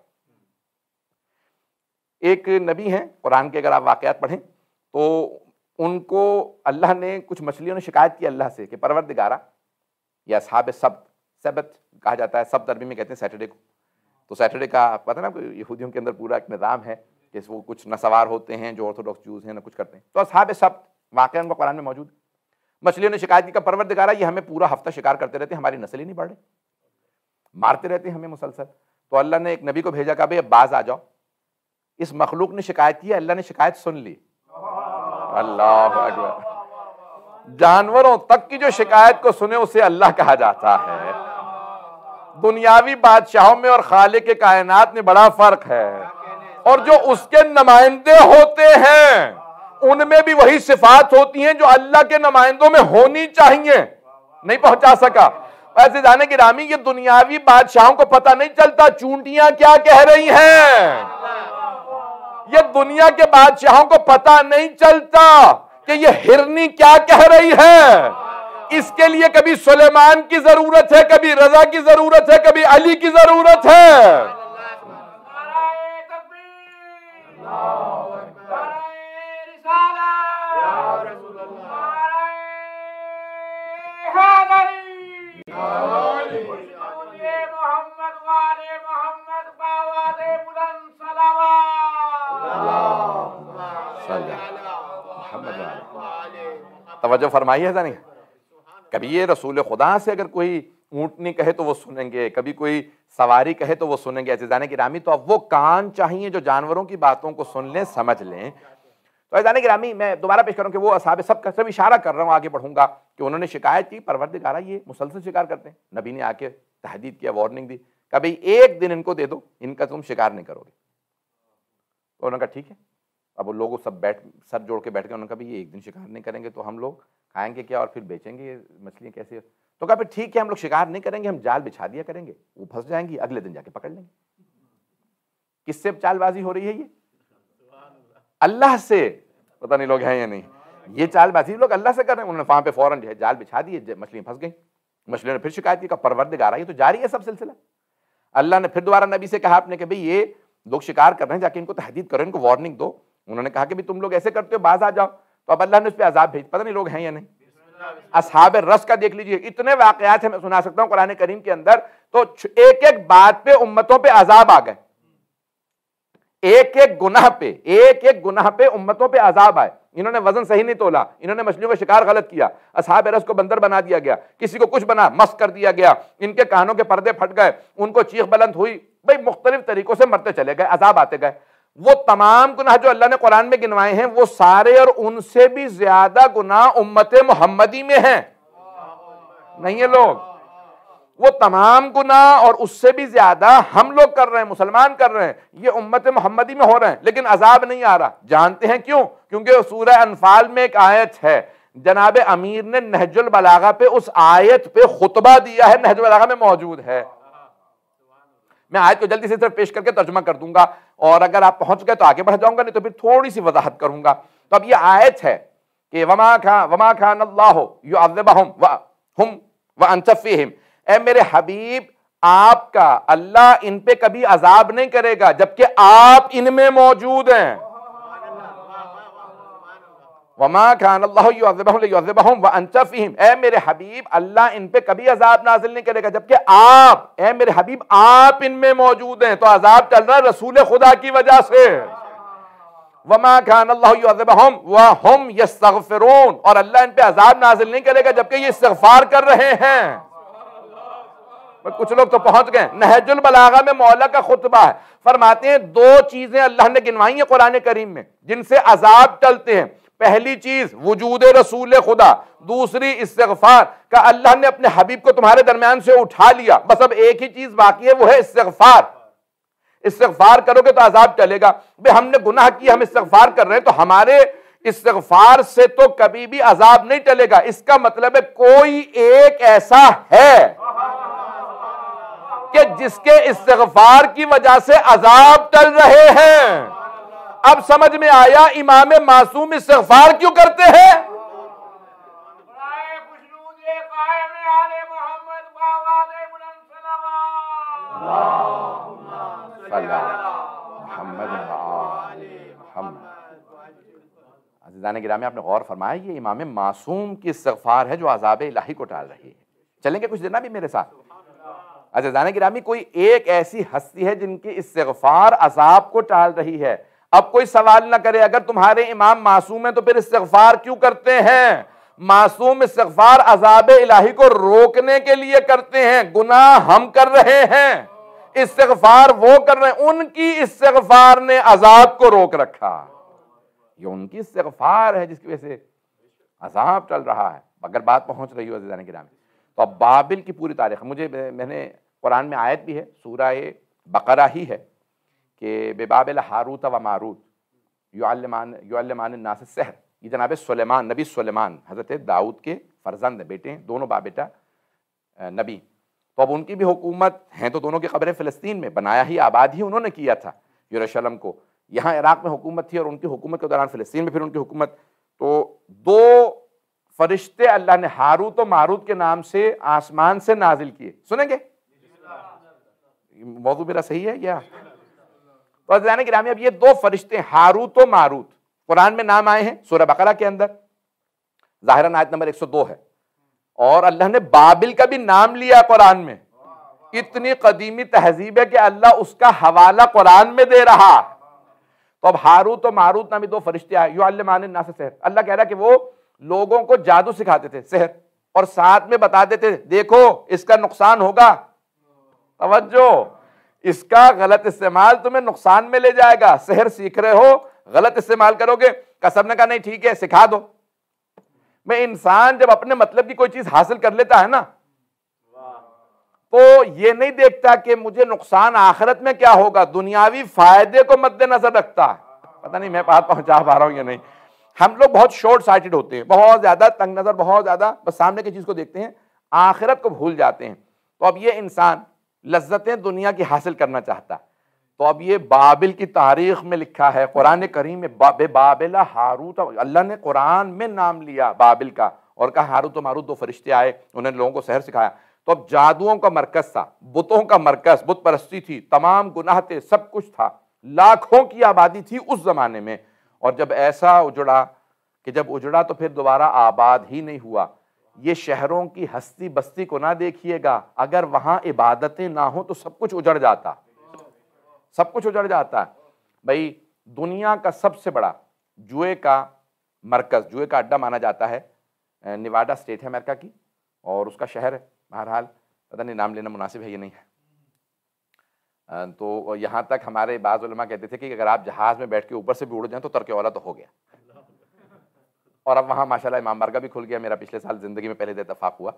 Speaker 1: ایک نبی ہیں قرآن کے، اگر آپ واقعات پڑھیں تو ان کو اللہ نے، کچھ مچھلیوں نے شکایت کی اللہ سے کہ پروردگارا، یا اصحاب سبت کہا جاتا ہے، سبت عربی میں کہتے ہیں سیٹرڈے کو، تو سیٹرڈے کا پتہ نا یہودیوں کے اندر پورا ایک نظام ہے کہ وہ کچھ نہ سوار ہوتے ہیں جو آرتھوڈاکس جوز ہیں، نہ کچھ کرتے ہیں، تو اصحاب سبت واقعہ ان کو قرآن میں موجود ہے۔ مچھلیوں نے شکایت کی کہ پروردگارا یہ ہمیں پورا ہفتہ شکار کرتے رہتے ہیں، ہماری نسل ہی نہیں بڑھ رہی، مارتے رہتے ہیں ہمیں مسلسل۔ تو اللہ نے ایک نبی کو بھیجا کہ بھئی اب باز آ جاؤ، اس مخلوق نے شکایت کی، اللہ نے شکایت سن لی۔ اللہ اکبر، جانوروں تک کی جو شکایت کو سنے اسے اللہ کہا جاتا ہے۔ دنیاوی بادشاہوں میں اور خالق کائنات میں بڑا فرق ہے، اور جو اس کے نمائندے ہوتے ہیں ان میں بھی وہی صفات ہوتی ہیں جو اللہ کے نمائندوں میں ہونی چاہیے۔ نہیں پہنچا سکا۔ ایسے جانے گرامی، یہ دنیاوی بادشاہوں کو پتہ نہیں چلتا چونٹیاں کیا کہہ رہی ہیں، یہ دنیا کے بادشاہوں کو پتہ نہیں چلتا کہ یہ ہرنی کیا کہہ رہی ہے۔ اس کے لیے کبھی سلیمان کی ضرورت ہے، کبھی رضا کی ضرورت ہے، کبھی علی کی ضرورت ہے۔ توجہ فرمائی ہے نہیں؟ کبھی یہ رسول خدا سے اگر کوئی اونٹنی کہے تو وہ سنیں گے، کبھی کوئی سواری کہے تو وہ سنیں گے۔ عزیزان گرامی، تو اب وہ کان چاہیے جو جانوروں کی باتوں کو سن لیں، سمجھ لیں۔ تو عزیزان گرامی، میں دوبارہ پیش کروں کہ وہ اصحاب سب کا سب اشارہ کر رہا ہوں، آگے بڑھوں گا، کہ انہوں نے شکایت کی پروردگارا یہ مسلسل شکار کرتے ہیں۔ نبی نے آ کے تحدید کیا، وارننگ دی، کبھی ایک دن ان کو دے دو، ان کا تم شکار نہیں کرو گے۔ تو انہوں نے کہا ٹھیک ہے۔ اب وہ لوگ سب سر جوڑ کے بیٹھ گئے، انہوں نے کہا یہ ایک دن شکار نہیں کریں گے تو ہم لوگ کھائیں گے کیا اور پھر بیچیں گے یہ مچھلیاں کیسے؟ تو کہا پھر ٹھیک ہے، ہم لوگ شکار نہیں کریں گے، ہم جال بچھا دیا کریں گے، وہ پھنس جائیں گی، اگلے دن جا کے پکڑ لیں گے۔ کس سے چال بازی ہو رہی ہے؟ یہ اللہ سے، پتہ نہیں لوگ ہیں یا نہیں، یہ چال بازی لوگ اللہ سے کر رہے ہیں۔ انہوں نے وہاں پہ فوراً جو ہے جال بچھا دیے، مچھلیاں پھنس گئیں۔ مچھلیوں نے پھر شکایت کی کہ پروردگارا یہ تو جاری ہے سب سلسلہ. اللہ نے پھر دوبارہ نبی سے کہا آپ نے کہ بھئی یہ لوگ شکار کر رہے ہیں، جا کے ان کو تحدید کرو، ان کو وارننگ دو. انہوں نے کہا کہ تم لوگ ایسے کرتے ہو، باز آ جاؤ. تو اب اللہ نے اس پہ عذاب بھیج، پتہ نہیں لوگ ہیں یا نہیں. اصحاب رس کا دیکھ لیجئے، اتنے واقعات ہیں میں سنا سکتا ہوں قرآن کریم کے اندر. تو ایک ایک بات پہ امتوں پہ عذاب آ گئے، ایک ایک گناہ پہ امتوں پہ عذاب آئے. انہوں نے وزن صحیح نہیں تولا، انہوں نے مچھلیوں کا شکار غلط کیا، اصحاب رس کو بندر بنا دیا گیا، کسی کو کچھ بنا مس کر دیا گیا، ان کے کانوں کے پردے پھٹ گئے، ان کو چیخ بلند ہوئی. بھئی مختلف طریقوں سے مرتے چلے گئے، عذاب آتے گئے. وہ تمام گناہ جو اللہ نے قرآن میں گنوائے ہیں وہ سارے اور ان سے بھی زیادہ گناہ امت محمدی میں ہیں. نہیں ہے لوگ، وہ تمام گناہ اور اس سے بھی زیادہ ہم لوگ کر رہے ہیں، مسلمان کر رہے ہیں، یہ امت محمدی میں ہو رہے ہیں، لیکن عذاب نہیں آ رہا. جانتے ہیں کیوں؟ کیونکہ سورہ انفال میں ایک آیت ہے، جناب امیر نے نہج البلاغہ پہ اس آیت پہ خطبہ دیا ہے، نہج البلاغہ میں موجود ہے. میں آیت کو جلدی سے صرف پیش کر کے ترجمہ کر دوں گا، اور اگر آپ پہنچ گئے تو آگے بڑھ جاؤں گا، نہیں تو پھر تھوڑی سی وضاحت کروں گا. تو اب یہ آیت ہے کہ وما کان اللہ یعذبہم وہم وانت فیہم، اے میرے حبیب آپ کا اللہ ان پہ کبھی عذاب نہیں کرے گا جبکہ آپ ان میں موجود ہیں. وما کان اللہ یعذبہم وانت فیہم، اے میرے حبیب اللہ ان پہ کبھی عذاب نازل نہیں کرے گا جبکہ آپ، اے میرے حبیب آپ ان میں موجود ہیں. تو عذاب چل رہا ہے رسول خدا کی وجہ سے. وما کان اللہ یعذبہم وہم یستغفرون، اور اللہ ان پہ عذاب نازل نہیں کرے گا جبکہ یہ استغفار کر رہے ہیں. کچھ لوگ تو پہنچ گئے. نہج البلاغہ میں مولا کا خطبہ ہے، فرماتے ہیں دو چیزیں اللہ نے گنوائی ہیں قرآن کریم میں جن سے عذاب ٹلتے ہیں. پہلی چیز وجود رسول خدا، دوسری استغفار کا اللہ نے اپنے حبیب کو تمہارے درمیان سے اٹھا لیا، بس اب ایک ہی چیز باقی ہے، وہ ہے استغفار. استغفار کرو گے تو عذاب چلے گا. بھئی ہم نے گناہ کیا، ہم استغفار کر رہے ہیں، تو ہمارے استغفار سے تو کبھی بھی عذاب نہیں ٹلے گا. اس کا مطلب ہے کوئی ایک ایسا ہے کہ جس کے استغفار کی وجہ سے عذاب ٹل رہے ہیں. اب سمجھ میں آیا امام معصوم استغفار کیوں کرتے ہیں؟ عزیزان گرامی آپ نے غور فرمایا یہ امام معصوم کی استغفار ہے جو عذاب الہی کو ٹال رہی ہے. چلیں گے کچھ دینا بھی میرے ساتھ. عزیزان گرامی کوئی ایک ایسی ہستی ہے جن کی استغفار عذاب کو ٹال رہی ہے. اب کوئی سوال نہ کرے اگر تمہارے امام معصوم ہیں تو پھر استغفار کیوں کرتے ہیں؟ معصوم استغفار عذاب الہی کو روکنے کے لیے کرتے ہیں. گناہ ہم کر رہے ہیں، استغفار وہ کر رہے ہیں. ان کی استغفار نے عذاب کو روک رکھا. یہ ان کی استغفار ہے جس کی وجہ سے عذاب چل رہا ہے. اگر بات پہنچ رہی ہو عزیزان گرامی. تو اب بابل کی پوری تاریخ میں نے قرآن میں آیت بھی ہے، سورہ بقرہ ہی ہے کہ ببابل ہاروت و ماروت یعلمان الناس السحر. یہ جناب سلیمان، نبی سلیمان حضرت داؤد کے فرزند بیٹے ہیں، دونوں باپ بیٹا نبی. تو اب ان کی بھی حکومت ہیں، تو دونوں کی قبریں فلسطین میں، بنایا ہی آباد ہی انہوں نے کیا تھا یروشلم کو. یہاں عراق میں حکومت تھی اور ان کی حکومت کے دوران فلسطین میں پھر ان کی حکومت. تو دو فرشتے اللہ نے ہاروت و ماروت کے نام سے آسمان سے نازل کیے. سنیں گے موضوع میرا صحیح ہے یا؟ تو عزیزان گرامی اب یہ دو فرشتے ہاروت و ماروت قرآن میں نام آئے ہیں سورہ بقرہ کے اندر، ظاہراً آیت نمبر 102 ہے. اور اللہ نے بابل کا بھی نام لیا قرآن میں. اتنی قدیمی تہذیب ہے کہ اللہ اس کا حوالہ قرآن میں دے رہا. تو اب ہاروت و ماروت نامی دو فرشتے آئے، یعلمان الناس السحر. اللہ کہہ رہا ہے کہ وہ لوگوں کو جادو سکھاتے تھے، سحر، اور ساتھ میں بتاتے تھے دیکھو اس کا نقصان ہوگا، توجہ، اس کا غلط استعمال تمہیں نقصان میں لے جائے گا. سحر سیکھ رہے ہو، غلط استعمال کرو گے. قسم نے کہا نہیں ٹھیک ہے سکھا دو. میں انسان جب اپنے مطلب کی کوئی چیز حاصل کر لیتا ہے نا تو یہ نہیں دیکھتا کہ مجھے نقصان آخرت میں کیا ہوگا، دنیاوی فائدے کو مد نظر رکھتا ہے. پتہ نہیں میں بات پہنچا پا رہا ہوں یا نہیں. ہم لوگ بہت شارٹ سائٹڈ ہوتے ہیں، بہت زیادہ تنگ نظر، بہت زیادہ بس سامنے کی چیز کو دیکھتے ہیں، آخرت کو بھول جاتے ہیں. تو اب یہ انسان لذتیں دنیا کی حاصل کرنا چاہتا. تو اب یہ بابل کی تاریخ میں لکھا ہے قرآن کریم میں، بابل ہاروت. اللہ نے قرآن میں نام لیا بابل کا اور کہا ہاروت و ماروت 2 فرشتے آئے، انہوں نے لوگوں کو سحر سکھایا. تو اب جادوؤں کا مرکز تھا، بتوں کا مرکز، بت پرستی تھی، تمام گناہ تھے، سب کچھ تھا، لاکھوں کی آبادی تھی اس زمانے میں. اور جب ایسا اجڑا کہ جب اجڑا تو پھر دوبارہ آباد ہی نہیں ہوا. یہ شہروں کی ہستی بستی کو نہ دیکھیے گا، اگر وہاں عبادتیں نہ ہوں تو سب کچھ اجڑ جاتا، سب کچھ اجڑ جاتا. بھائی دنیا کا سب سے بڑا جوئے کا مرکز، جوئے کا اڈا مانا جاتا ہے نیواڈا اسٹیٹ ہے امریکہ کی، اور اس کا شہر ہے، بہرحال پتہ نہیں نام لینا مناسب ہے یہ نہیں ہے. تو یہاں تک ہمارے بعض علماء کہتے تھے کہ اگر آپ جہاز میں بیٹھ کے اوپر سے بھی اڑ جائیں تو ترک اولا تو ہو گیا. اور اب وہاں ماشاءاللہ امام بارگاہ بھی کھل گیا، میرا پچھلے سال زندگی میں پہلے اتفاق ہوا.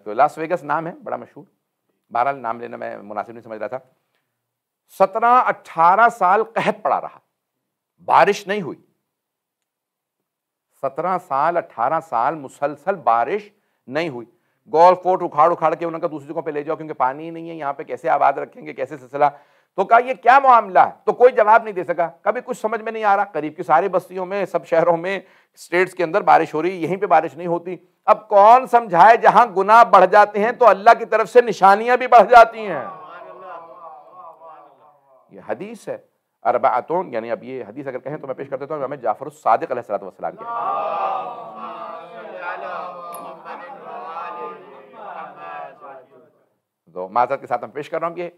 Speaker 1: تو لاس ویگس نام ہے بڑا مشہور، بہرحال نام لینا میں مناسب نہیں سمجھ رہا تھا. 17-18 سال قحط پڑا رہا، بارش نہیں ہوئی. 17 سال 18 سال مسلسل بارش نہیں ہوئی. گولف فورٹ اکھاڑ کے انہوں نے دوسری جگہوں پہ لے جاؤ کیونکہ پانی نہیں ہے یہاں پہ، کیسے آباد رکھیں گے، کیسے سلسلہ. تو کہا یہ کیا معاملہ ہے؟ تو کوئی جواب نہیں دے سکا. کبھی کچھ سمجھ میں نہیں آ رہا، قریب کی ساری بستیوں میں، سب شہروں میں، اسٹیٹس کے اندر بارش ہو رہی، یہیں پہ بارش نہیں ہوتی. اب کون سمجھائے؟ جہاں گناہ بڑھ جاتے ہیں تو اللہ کی طرف سے نشانیاں بھی بڑھ جاتی ہیں. یہ حدیث ہے اربعتون، یعنی اب یہ حدیث اگر کہیں تو میں پیش کر دیتا ہوں امام جعفر الصادق علیہ السلام کی. تو معذرت کے ساتھ میں پیش کر رہا ہوں کہ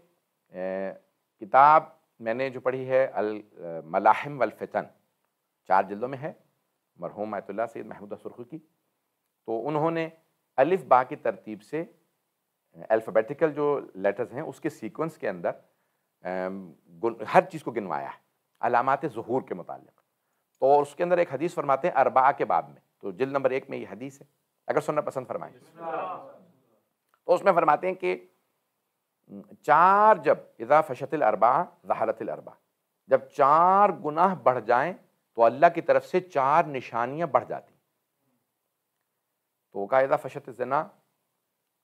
Speaker 1: کتاب میں نے جو پڑھی ہے الملاحم والفتن، 4 جلدوں میں ہے، مرحوم آیت اللہ سید محمود السرخی کی. تو انہوں نے الف با کی ترتیب سے الفابیٹیکل جو لیٹرز ہیں اس کے سیکوینس کے اندر ہر چیز کو گنوایا ہے علامات ظہور کے متعلق. تو اس کے اندر ایک حدیث فرماتے ہیں اربعہ کے باب میں، تو جلد نمبر 1 میں یہ حدیث ہے، اگر سننا پسند فرمائیں. تو اس میں فرماتے ہیں کہ 4 جب اذا فشت الاربعہ ظہرت الاربعہ، جب 4 گناہ بڑھ جائیں تو اللہ کی طرف سے 4 نشانیاں بڑھ جاتی. تو کہا اذا فشت الزنا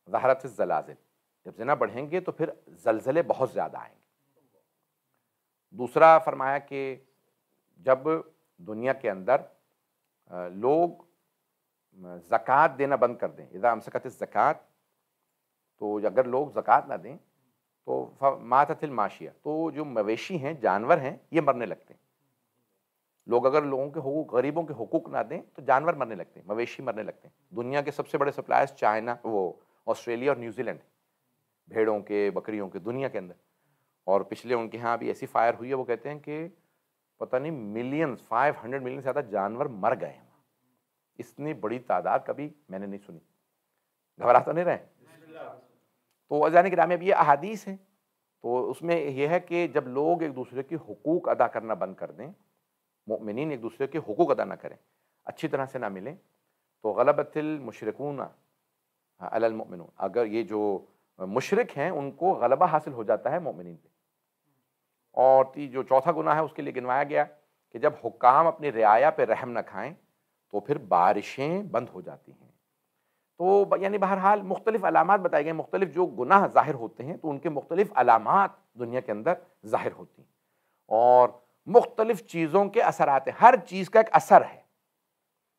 Speaker 1: ظہرت الزلازل، جب زنا بڑھیں گے تو پھر زلزلے بہت زیادہ آئیں گے. دوسرا فرمایا کہ جب دنیا کے اندر لوگ زکوٰۃ دینا بند کر دیں، اذا امسکت الزکوٰۃ، تو اگر لوگ زکوٰۃ نہ دیں تو ماتت الماشیہ، تو جو مویشی ہیں، جانور ہیں، یہ مرنے لگتے ہیں. لوگ اگر لوگوں کے حقوق، غریبوں کے حقوق نہ دیں تو جانور مرنے لگتے ہیں، مویشی مرنے لگتے ہیں. دنیا کے سب سے بڑے سپلائرز چائنا، وہ آسٹریلیا اور نیوزی لینڈ، بھیڑوں کے، بکریوں کے، دنیا کے اندر. اور پچھلے ان کے ہاں ابھی ایسی فائر ہوئی ہے، وہ کہتے ہیں کہ پتہ نہیں ملینز، 500 ملین سے زیادہ جانور مر گئے ہیں. اتنی بڑی تعداد کبھی میں نے نہیں سنی. گھبرا تو نہیں رہے؟ تو عزیزان گرامی اب یہ احادیث ہیں، تو اس میں یہ ہے کہ جب لوگ ایک دوسرے کے حقوق ادا کرنا بند کر دیں، مؤمنین ایک دوسرے کے حقوق ادا نہ کریں، اچھی طرح سے نہ ملیں، تو غلبت المشرکون علی المؤمنون، اگر یہ جو مشرک ہیں ان کو غلبہ حاصل ہو جاتا ہے مومنین پہ. اور جو چوتھا گناہ ہے اس کے لیے گنوایا گیا کہ جب حکام اپنی رعایا پہ رحم نہ کھائیں تو پھر بارشیں بند ہو جاتی ہیں. تو یعنی بہرحال مختلف علامات بتائی گئی، مختلف جو گناہ ظاہر ہوتے ہیں تو ان کے مختلف علامات دنیا کے اندر ظاہر ہوتی ہیں، اور مختلف چیزوں کے اثرات ہیں، ہر چیز کا ایک اثر ہے.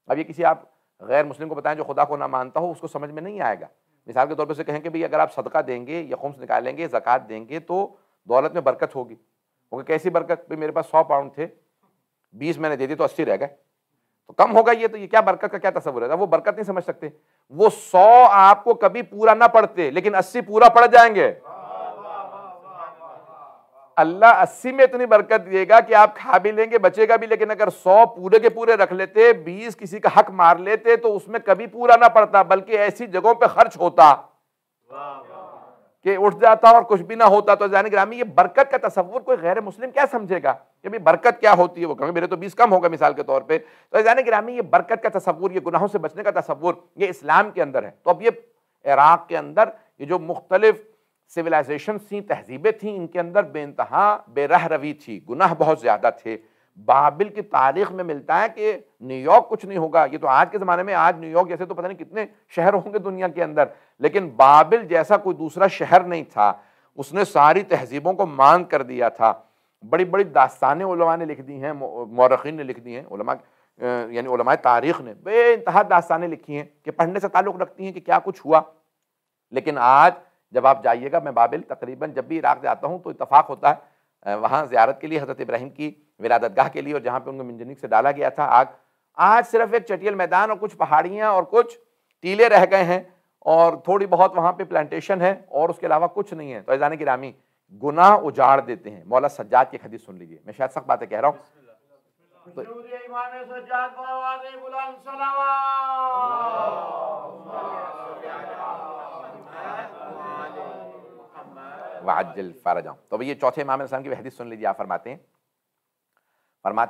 Speaker 1: اب یہ کسی آپ غیر مسلم کو بتائیں جو خدا کو نہ مانتا ہو، اس کو سمجھ میں نہیں آئے گا. مثال کے طور پہ سے کہیں کہ بھئی اگر آپ صدقہ دیں گے یا خمس نکالیں گے، زکوٰۃ دیں گے تو دولت میں برکت ہوگی. کیسی برکت؟ بھئی میرے پاس 100 پاؤنڈ تھے، 20 میں نے دے دی تو 80 رہ گئے، تو کم ہوگا. یہ تو یہ کیا برکت کا کیا تصور ہے؟ وہ برکت نہیں سمجھ سکتے. وہ 100 آپ کو کبھی پورا نہ پڑتے لیکن 80 پورا پڑ جائیں گے. اللہ 80 میں اتنی برکت دے گا کہ آپ کھا بھی لیں گے، بچے گا بھی. لیکن اگر 100 پورے کے پورے رکھ لیتے، 20 کسی کا حق مار لیتے تو اس میں کبھی پورا نہ پڑتا، بلکہ ایسی جگہوں پہ خرچ ہوتا کہ اٹھ جاتا اور کچھ بھی نہ ہوتا. تو جانے گرامی یہ برکت کا تصور کوئی غیر مسلم کیا سمجھے گا کہ بھئی برکت کیا ہوتی ہے؟ وہ کہیں میرے تو 20 کم ہوگا مثال کے طور پہ. تو جانے گرامی یہ برکت کا تصور، یہ گناہوں سے بچنے کا تصور، یہ اسلام کے اندر ہے. تو اب یہ عراق کے اندر یہ جو مختلف سویلائزیشن تھیں، تہذیبیں تھیں، ان کے اندر بے انتہا بے رہ روی تھی، گناہ بہت زیادہ تھے. بابل کی تاریخ میں ملتا ہے کہ نیو یارک کچھ نہیں ہوگا. یہ تو آج کے زمانے میں، آج نیو یارک جیسے تو پتہ نہیں کتنے شہر ہوں گے دنیا کے اندر، لیکن بابل جیسا کوئی دوسرا شہر نہیں تھا. اس نے ساری تہذیبوں کو مان کر دیا تھا. بڑی بڑی داستانیں علماء نے لکھ دی ہیں، مورخین نے لکھ دی ہیں. علماء یعنی علماء تاریخ نے بے انتہا داستانیں لکھی ہیں کہ پڑھنے سے تعلق رکھتی ہیں کہ کیا کچھ ہوا. لیکن آج جب آپ جائیے گا، میں بابل تقریباً جب بھی عراق جاتا ہوں تو اتفاق ہوتا ہے وہاں زیارت کے لیے حضرت ابراہیم کی ولادت گاہ کے لیے، اور جہاں پہ ان کو منجنیق سے ڈالا گیا تھا آگ، آج صرف ایک چٹیل میدان اور کچھ پہاڑیاں اور کچھ ٹیلے رہ گئے ہیں اور تھوڑی بہت وہاں پہ پلانٹیشن ہے، اور اس کے علاوہ کچھ نہیں ہے. تو عزیزان گرامی، گناہ اجاڑ دیتے ہیں. مولا سجاد کی حدیث سن لیجئے، میں شاید سخت باتیں کہہ رہا ہوں.
Speaker 2: درود امام سجاد کو آواز بلند صلوات.
Speaker 1: وعجل فرجہم. تو یہ چوتھے امام علیہ السلام کی حدیث سن لیجیے. آپ فرماتے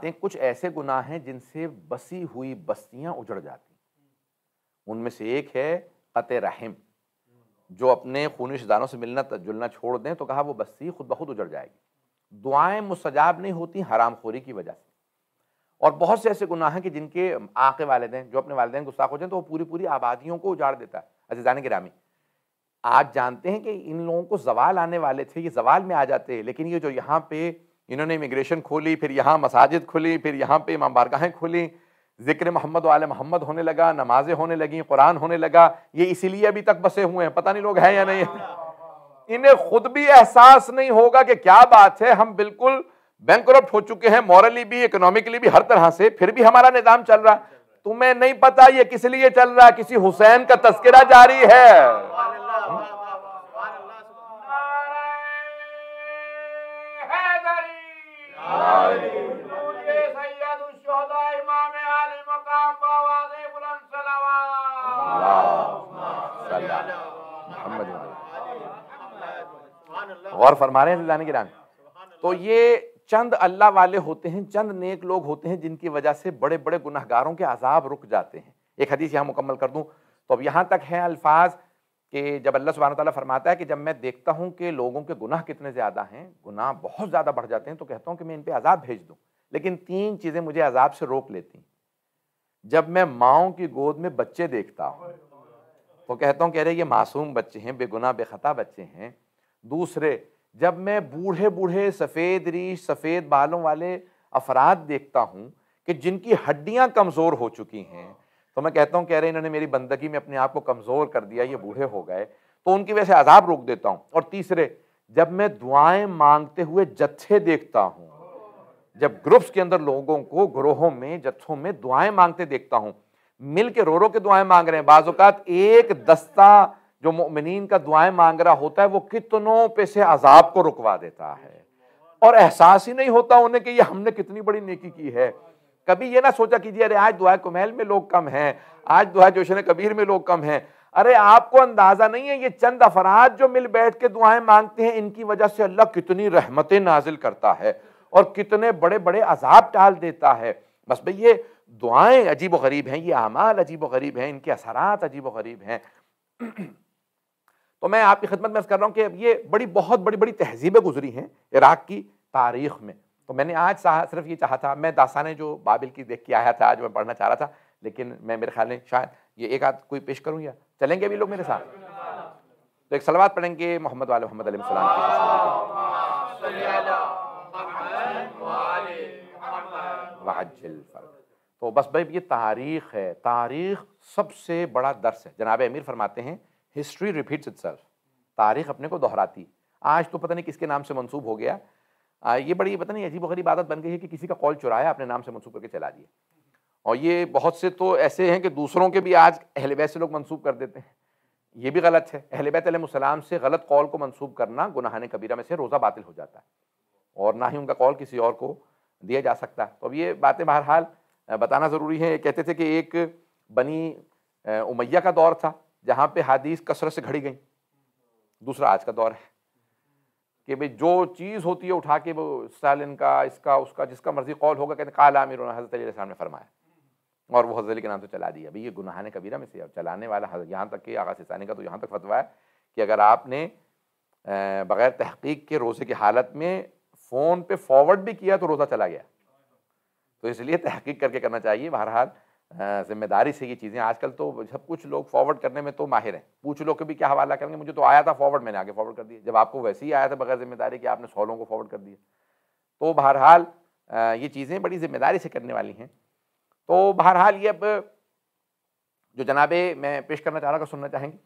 Speaker 1: ہیں کچھ ایسے گناہ ہیں جن سے بسی ہوئی بستیاں اجڑ جاتی ہیں. ان میں سے ایک ہے قطع رحم. جو اپنے خونی رشتہ داروں سے ملنا جلنا چھوڑ دیں تو کہا وہ بستی خود بخود اجڑ جائے گی. دعائیں مستجاب نہیں ہوتی حرام خوری کی وجہ سے. اور بہت سے ایسے گناہ ہیں کہ جن کے آقے والدین جو اپنے والدین گستاخ ہو جائیں تو وہ پوری پوری آبادیوں کو اجاڑ دیتا ہے. عزیزان گرامی، آج جانتے ہیں کہ ان لوگوں کو زوال آنے والے تھے، یہ زوال میں آ جاتے ہیں، لیکن یہ جو یہاں پہ انہوں نے امیگریشن کھولی، پھر یہاں مساجد کھلی، پھر یہاں پہ امام بارگاہیں کھلی، ذکر محمد و آل محمد ہونے لگا، نمازیں ہونے لگیں، قرآن ہونے لگا، یہ اسی لیے ابھی تک بسے ہوئے ہیں. پتہ نہیں لوگ ہیں یا نہیں. انہیں خود بھی احساس نہیں ہوگا کہ کیا بات ہے، ہم بالکل بینکرپٹ ہو چکے ہیں، مورلی بھی، اکنامکلی بھی، ہر طرح سے، پھر بھی ہمارا نظام چل رہا ہے. تمہیں نہیں پتا یہ کس لیے چل رہا ہے، کسی حسین کا تذکرہ جاری ہے. غور فرما رہے ہیں عزیزان گرامی. تو یہ چند اللہ والے ہوتے ہیں، چند نیک لوگ ہوتے ہیں جن کی وجہ سے بڑے بڑے گناہگاروں کے عذاب رک جاتے ہیں. ایک حدیث یہاں مکمل کر دوں تو اب یہاں تک ہے الفاظ کہ جب اللہ سبحانہ وتعالیٰ فرماتا ہے کہ جب میں دیکھتا ہوں کہ لوگوں کے گناہ کتنے زیادہ ہیں، گناہ بہت زیادہ بڑھ جاتے ہیں، تو کہتا ہوں کہ میں ان پہ عذاب بھیج دوں. لیکن تین چیزیں مجھے عذاب سے روک لیتی ہیں. جب میں ماؤں کی گود میں بچے دیکھتا ہوں تو کہتا ہوں کہ ارے یہ معصوم بچے ہیں، بے گناہ بے خطا بچے ہیں. دوسرے، جب میں بوڑھے بوڑھے سفید ریش سفید بالوں والے افراد دیکھتا ہوں کہ جن کی ہڈیاں کمزور ہو چکی ہیں، تو میں کہتا ہوں کہ ارے انہوں نے میری بندگی میں اپنے آپ کو کمزور کر دیا، یہ بوڑھے ہو گئے، تو ان کی وجہ سے عذاب روک دیتا ہوں. اور تیسرے، جب میں دعائیں مانگتے ہوئے جتھے دیکھتا ہوں، جب گروپس کے اندر لوگوں کو گروہوں میں جتھوں میں دعائیں مانگتے دیکھتا ہوں، مل کے رو رو کے دعائیں مانگ رہے ہیں، بعض اوقات ایک دستہ جو مؤمنین کا دعائیں مانگ رہا ہوتا ہے وہ کتنوں پہ سے عذاب کو رکوا دیتا ہے، اور احساس ہی نہیں ہوتا انہیں کہ یہ ہم نے کتنی بڑی نیکی کی ہے. کبھی یہ نہ سوچا کیجیے ارے آج دعائے کمیل میں لوگ کم ہیں، آج دعائے جوشن کبیر میں لوگ کم ہیں. ارے آپ کو اندازہ نہیں ہے یہ چند افراد جو مل بیٹھ کے دعائیں مانگتے ہیں، ان کی وجہ سے اللہ کتنی رحمتیں نازل کرتا ہے اور کتنے بڑے بڑے عذاب ٹال دیتا ہے. بس بھئی یہ دعائیں عجیب و غریب ہیں، یہ اعمال عجیب و غریب ہیں، ان کے اثرات عجیب و غریب ہیں. تو میں آپ کی خدمت میں عرض کر رہا ہوں کہ یہ بہت بڑی تہذیبیں گزری ہیں عراق کی تاریخ میں. تو میں نے آج صرف یہ چاہا تھا، میں داستانیں جو بابل کی دیکھ کے آیا تھا آج میں پڑھنا چاہ رہا تھا، لیکن میں میرے خیال میں شاید یہ ایک آدھ کوئی پیش کروں، یا چلیں گے ابھی لوگ میرے ساتھ؟ تو ایک صلوات پڑھیں گے محمد والے محمد علیہ السلام کی. تو بس بھائی یہ تاریخ ہے، تاریخ سب سے بڑا درس ہے. جناب امیر فرماتے ہیں ہسٹری ریپیٹس اٹسیلف. تاریخ اپنے کو دہراتی. آج تو پتہ نہیں کس کے نام سے منسوب ہو گیا، یہ بڑی پتہ نہیں عجیب و غریب عادت بن گئی ہے کہ کسی کا قول چرایا اپنے نام سے منسوب کر کے چلا دیا. اور یہ بہت سے تو ایسے ہیں کہ دوسروں کے بھی آج اہل بیت سے لوگ منسوب کر دیتے ہیں. یہ بھی غلط ہے. اہل بیت علیہ السلام سے غلط قول کو منسوب کرنا گناہان کبیرہ میں سے، روزہ باطل ہو جاتا ہے، اور نہ ہی ان کا قول کسی اور کو دیا جا سکتا ہے. تو اب یہ باتیں بہرحال بتانا ضروری ہے. کہتے تھے کہ ایک بنی امیہ کا دور تھا جہاں پہ حدیث کثرت سے گھڑی گئیں. دوسرا آج کا دور ہے کہ بھئی جو چیز ہوتی ہے اٹھا کے وہ اسٹالن کا، اس کا، اس کا، جس کا مرضی قول ہوگا کہتے ہیں قال امیرنا، حضرت علی علیہ السلام نے فرمایا، اور وہ حضرت علی کے نام سے چلا دیا. بھئی یہ گناہان کبیرہ میں سے. اور چلانے والا یہاں تک کہ آغا سیستانی کا تو یہاں تک فتویٰ ہے کہ اگر آپ نے بغیر تحقیق کے روزے کی حالت میں فون پہ فارورڈ بھی کیا تو روزہ چلا گیا. تو اس لیے تحقیق کر کے کرنا چاہیے. بہرحال ذمہ داری سے یہ چیزیں، آج کل تو سب کچھ لوگ فارورڈ کرنے میں تو ماہر ہیں. پوچھ لو کہ بھی کیا حوالہ کریں گے، مجھے تو آیا تھا فارورڈ، میں نے آگے فارورڈ کر دیا، جب آپ کو ویسے ہی آیا تھا بغیر ذمہ داری کہ آپ نے 100 لوگوں کو فارورڈ کر دیا. تو بہرحال یہ چیزیں بڑی ذمہ داری سے کرنے والی ہیں. تو بہرحال یہ اب جو جناب میں پیش کرنا چاہ رہا ہوں سننا چاہیں گے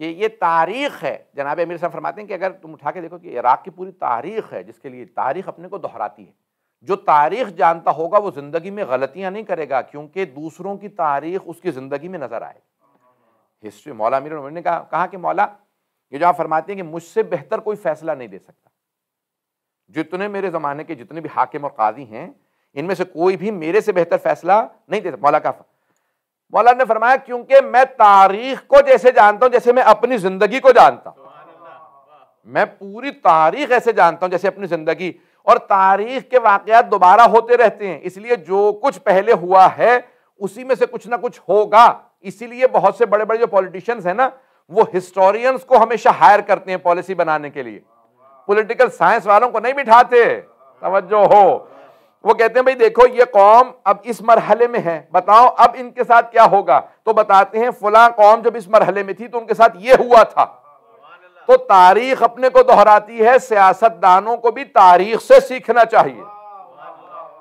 Speaker 1: کہ یہ تاریخ ہے. جناب امیر صاحب فرماتے ہیں کہ اگر تم اٹھا کے دیکھو کہ عراق کی پوری تاریخ ہے جس کے لیے تاریخ اپنے کو دہراتی ہے. جو تاریخ جانتا ہوگا وہ زندگی میں غلطیاں نہیں کرے گا, کیونکہ دوسروں کی تاریخ اس کی زندگی میں نظر آئے. ہسٹری مولا امیر المومنین نے کہا کہ مولا یہ جو آپ فرماتے ہیں کہ مجھ سے بہتر کوئی فیصلہ نہیں دے سکتا, جتنے میرے زمانے کے جتنے بھی حاکم اور قاضی ہیں ان میں سے کوئی بھی میرے سے بہتر فیصلہ نہیں دے سکتا. مولا نے فرمایا کیونکہ میں تاریخ کو جیسے جانتا ہوں جیسے میں اپنی زندگی کو جانتا ہوں, میں پوری تاریخ ایسے جانتا ہوں جیسے اپنی زندگی, اور تاریخ کے واقعات دوبارہ ہوتے رہتے ہیں, اس لیے جو کچھ پہلے ہوا ہے اسی میں سے کچھ نہ کچھ ہوگا. اسی لیے بہت سے بڑے بڑے جو پولیٹیشنز ہیں نا وہ ہسٹورینز کو ہمیشہ ہائر کرتے ہیں پالیسی بنانے کے لیے, پولیٹیکل سائنس والوں کو نہیں بٹھاتے. توجہ ہو, وہ کہتے ہیں بھئی دیکھو یہ قوم اب اس مرحلے میں ہے, بتاؤ اب ان کے ساتھ کیا ہوگا, تو بتاتے ہیں فلاں قوم جب اس مرحلے میں تھی تو ان کے ساتھ یہ ہوا تھا. تو تاریخ اپنے کو دہراتی ہے, سیاست دانوں کو بھی تاریخ سے سیکھنا چاہیے.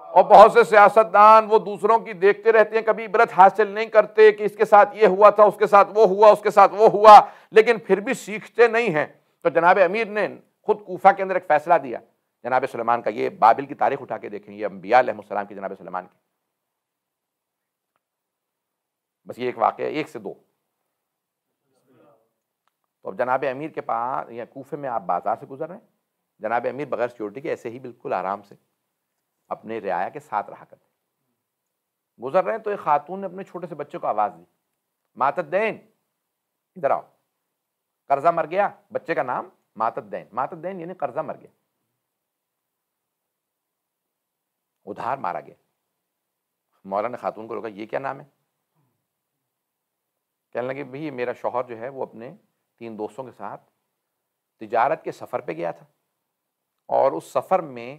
Speaker 1: اور بہت سے سیاست دان وہ دوسروں کی دیکھتے رہتے ہیں, کبھی عبرت حاصل نہیں کرتے کہ اس کے ساتھ یہ ہوا تھا, اس کے ساتھ وہ ہوا, اس کے ساتھ وہ ہوا, لیکن پھر بھی سیکھتے نہیں ہیں. تو جناب امیر نے خود کوفہ کے اندر ایک فیصلہ دیا جناب سلیمان کا. یہ بابل کی تاریخ اٹھا کے دیکھیں, یہ انبیاء علیہ السلام کی جناب سلیمان کی, بس یہ ایک واقعہ ایک سے دو. تو اب جناب امیر کے پاس یا کوفے میں آپ بازار سے گزر رہے ہیں, جناب امیر بغیر سیکورٹی کے ایسے ہی بالکل آرام سے اپنے رعایا کے ساتھ رہا کرتے گزر رہے ہیں. تو ایک خاتون نے اپنے چھوٹے سے بچے کو آواز دی, مات الدین ادھر آؤ, قرضہ مر گیا. بچے کا نام مات الدین, مات الدین یعنی قرضہ مر گیا, ادھار مارا گیا. مولا نے خاتون کو روکا, یہ کیا نام ہے؟ کہنے لگے بھئی میرا شوہر جو ہے وہ اپنے 3 دوستوں کے ساتھ تجارت کے سفر پہ گیا تھا, اور اس سفر میں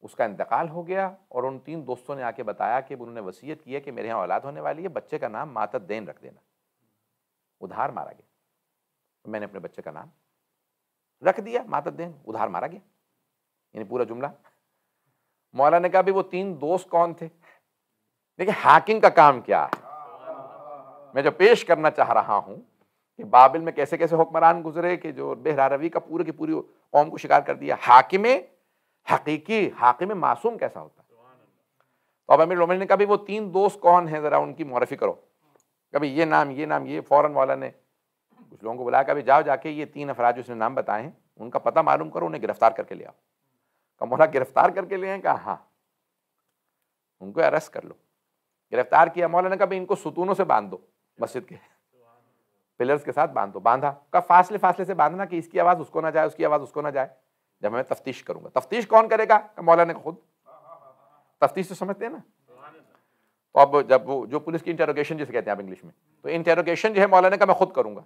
Speaker 1: اس کا انتقال ہو گیا, اور ان 3 دوستوں نے آ کے بتایا کہ انہوں نے وصیت کی ہے کہ میرے یہاں اولاد ہونے والی ہے, بچے کا نام مات الدین رکھ دینا. ادھار مارا گیا. میں نے اپنے بچے کا نام رکھ دیا مات الدین, ادھار مارا گیا, یعنی پورا جملہ. مولا نے کہا بھی وہ 3 دوست کون تھے؟ دیکھیں ہیکنگ کا کام کیا ہے. میں جو پیش کرنا چاہ رہا ہوں کہ بابل میں کیسے کیسے حکمران گزرے کہ جو بہراروی کا پورے کی پوری قوم کو شکار کر دیا. حاکم حقیقی, حاکم معصوم کیسا ہوتا ہے. تو اب امیر المومنین نے کہا بھی وہ 3 دوست کون ہیں, ذرا ان کی معرفی کرو. کبھی یہ نام یہ نام, یہ فوراً مولا نے کچھ لوگوں کو بلایا, کبھی جاؤ جا کے یہ 3 افراد جو اس نے نام بتائے ہیں ان کا پتہ معلوم کرو, انہیں گرفتار کر کے لے آؤ. کہا مولا گرفتار کر کے لے آئیں؟ کہا ہاں, ان کو اریسٹ کر لو. گرفتار کیا. مولا نے کہا ان کو ستونوں سے باندھ دو, مسجد کے پلرز کے ساتھ باندھ دو. باندھا. کہا فاصلے فاصلے سے باندھنا کہ اس کی آواز اس کو نہ جائے, اس کی آواز اس کو نہ جائے, جب میں تفتیش کروں گا. تفتیش کون کرے گا؟ کہ مولا نے خود. تفتیش تو سمجھتے ہیں نا. تو اب جب وہ جو پولیس کی انٹروگیشن جسے کہتے ہیں آپ انگلش میں, تو انٹروگیشن جو ہے مولا نے کہا میں خود کروں گا,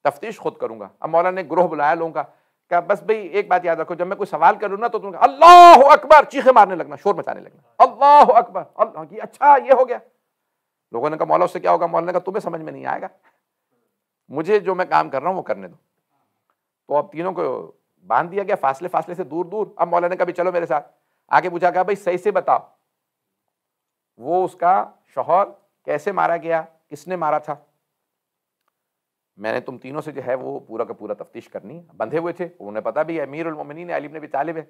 Speaker 1: تفتیش خود کروں گا. اب مولا نے گروہ بلایا لوگوں کا, کہ بس بھئی ایک بات یاد رکھو, جب میں کوئی سوال کروں نا تو تم اللہ اکبر چیخیں مارنے لگنا, شور مچانے لگنا, اللہ اکبر اللہ کی. اچھا یہ ہو گیا. لوگوں نے کہا مولا اس سے کیا ہوگا؟ مولا نے کہا تمہیں سمجھ میں نہیں آئے گا, مجھے جو میں کام کر رہا ہوں وہ کرنے دو. تو اب تینوں کو باندھ دیا گیا فاصلے فاصلے سے دور دور. اب مولا نے کہا بھی چلو میرے ساتھ. آگے پوچھا, کہا بھائی صحیح سے بتاؤ وہ اس کا شوہر کیسے مارا گیا, کس نے مارا تھا؟ میں نے تم تینوں سے جو ہے وہ پورا کا پورا تفتیش کرنی. بندھے ہوئے تھے, انہیں پتا بھی امیر المومنین علی بن ابی طالب ہے.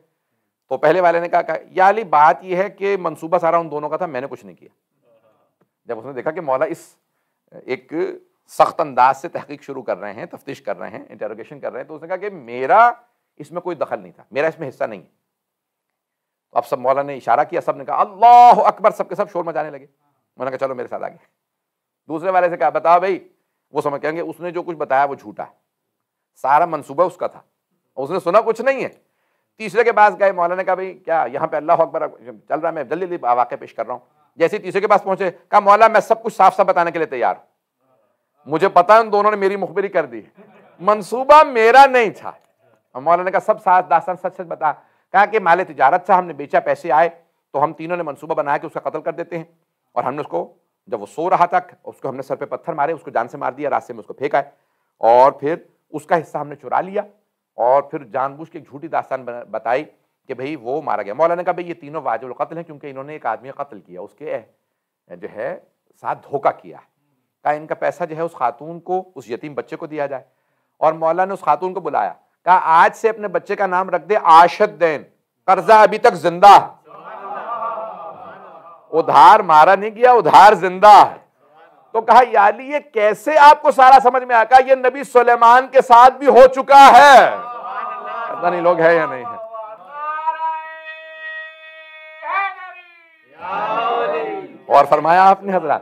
Speaker 1: تو پہلے والے نے کہا یا علی بات یہ ہے کہ منصوبہ سارا ان دونوں کا تھا, میں نے کچھ نہیں کیا. جب اس نے دیکھا کہ مولا اس ایک سخت انداز سے تحقیق شروع کر رہے ہیں, تفتیش کر رہے ہیں, انٹروگیشن کر رہے ہیں, تو اس نے کہا کہ میرا اس میں کوئی دخل نہیں تھا, میرا اس میں حصہ نہیں ہے. تو اب سب مولا نے اشارہ کیا, سب نے کہا اللہ اکبر, سب کے سب شور مچانے لگے. میں نے کہا چلو میرے ساتھ آگے. دوسرے والے سے کہا بتاؤ بھائی, وہ سمجھ کہیں گے اس نے جو کچھ بتایا وہ جھوٹا ہے, سارا منصوبہ اس کا تھا, اس نے سنا کچھ نہیں ہے. تیسرے کے پاس گئے, مولا نے کہا بھائی کیا یہاں پہ اللہ اکبر چل رہا ہے, میں جلدی جلدی واقعہ پیش کر رہا ہوں. جیسے تیسرے کے پاس پہنچے, کہا مولا میں سب کچھ صاف صاف بتانے کے لیے تیار ہوں, مجھے پتا ان دونوں نے میری مخبری کر دی, منصوبہ میرا نہیں تھا. مولا نے کہا سب ساتھ داستان سچ سچ بتا. کہا کہ مال تجارت تھا, ہم نے بیچا, پیسے آئے, تو ہم تینوں نے منصوبہ بنایا کہ اس کا قتل کر دیتے ہیں, اور ہم نے اس کو جب وہ سو رہا تھا اس کو ہم نے سر پہ پتھر مارے, اس کو جان سے مار دیا, راستے میں اس کو پھینکا ہے, اور پھر اس کا حصہ ہم نے چرا لیا, اور پھر جان بوجھ کے ایک جھوٹی داستان بتائی کہ بھئی وہ مارا گیا. مولا نے کہا بھئی یہ تینوں واجب القتل ہیں کیونکہ انہوں نے ایک آدمی قتل کیا, اس کے جو ہے ساتھ دھوکہ کیا ہے. کہا ان کا پیسہ جو ہے اس خاتون کو, اس یتیم بچے کو دیا جائے. اور مولا نے اس خاتون کو بلایا, کہا آج سے اپنے بچے کا نام رکھ دے عاشت دین, قرضہ ابھی تک زندہ ہے, ادھار مارا نہیں گیا, ادھار زندہ ہے. تو کہا یا علی یہ کیسے آپ کو سارا سمجھ میں آیا؟ کہا یہ نبی سلیمان کے ساتھ بھی ہو چکا ہے. پتہ نہیں لوگ ہے یا نہیں ہے. اور فرمایا آپ نے حضرات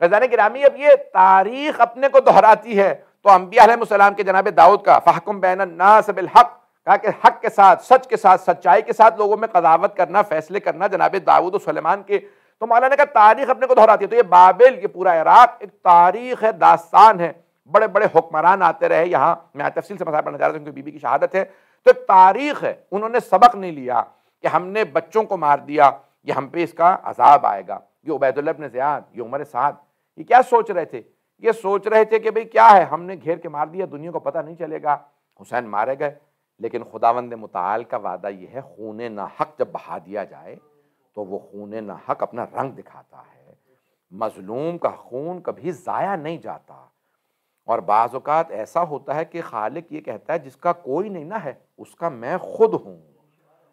Speaker 1: فیضان گرامی, اب یہ تاریخ اپنے کو دہراتی ہے. تو انبیاء علیہ السلام کے جناب داؤد کا فحکم بین الناس بالحق, کہا کہ حق کے ساتھ, سچ کے ساتھ, سچائی کے ساتھ لوگوں میں قضاوت کرنا, فیصلے کرنا جناب داؤد و سلیمان کے. تو مولانا نے کہا تاریخ اپنے کو دہراتی ہے. تو یہ بابل, یہ پورا عراق ایک تاریخ ہے, داستان ہے. بڑے بڑے حکمران آتے رہے یہاں, میں تفصیل سے مسائل پڑھنا چاہ رہا ہوں کیونکہ بی بی کی شہادت ہے. تو ایک تاریخ ہے. انہوں نے سبق نہیں لیا کہ ہم نے بچوں کو مار دیا, یہ ہم پہ اس کا عذاب آئے گا. یہ عبید اللہ بن زیاد, یہ عمر سعد, یہ کیا سوچ رہے تھے؟ یہ سوچ رہے تھے کہ بھئی کیا ہے, ہم نے گھیر کے مار دیا, دنیا کو پتہ نہیں چلے گا. حسین مارے گئے, لیکن خداوند متعال کا وعدہ یہ ہے خون ناحق جب بہا دیا جائے تو وہ خون ناحق اپنا رنگ دکھاتا ہے. مظلوم کا خون کبھی ضائع نہیں جاتا. اور بعض اوقات ایسا ہوتا ہے کہ خالق یہ کہتا ہے جس کا کوئی نہیں نہ ہے اس کا میں خود ہوں,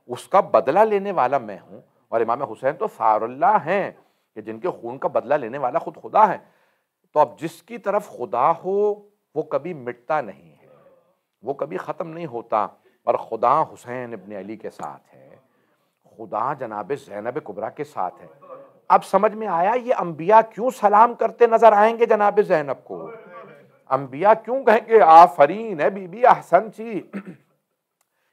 Speaker 1: اس کا بدلہ لینے والا میں ہوں. اور امام حسین تو ثار اللہ ہیں کہ جن کے خون کا بدلہ لینے والا خود خدا ہے. تو اب جس کی طرف خدا ہو وہ کبھی مٹتا نہیں ہے, وہ کبھی ختم نہیں ہوتا. اور خدا حسین ابن علی کے ساتھ ہے, خدا جناب زینب کبریٰ کے ساتھ ہے. اب سمجھ میں آیا یہ انبیاء کیوں سلام کرتے نظر آئیں گے جناب زینب کو؟ انبیاء کیوں کہیں گے آفرین ہے بی بی احسن چی؟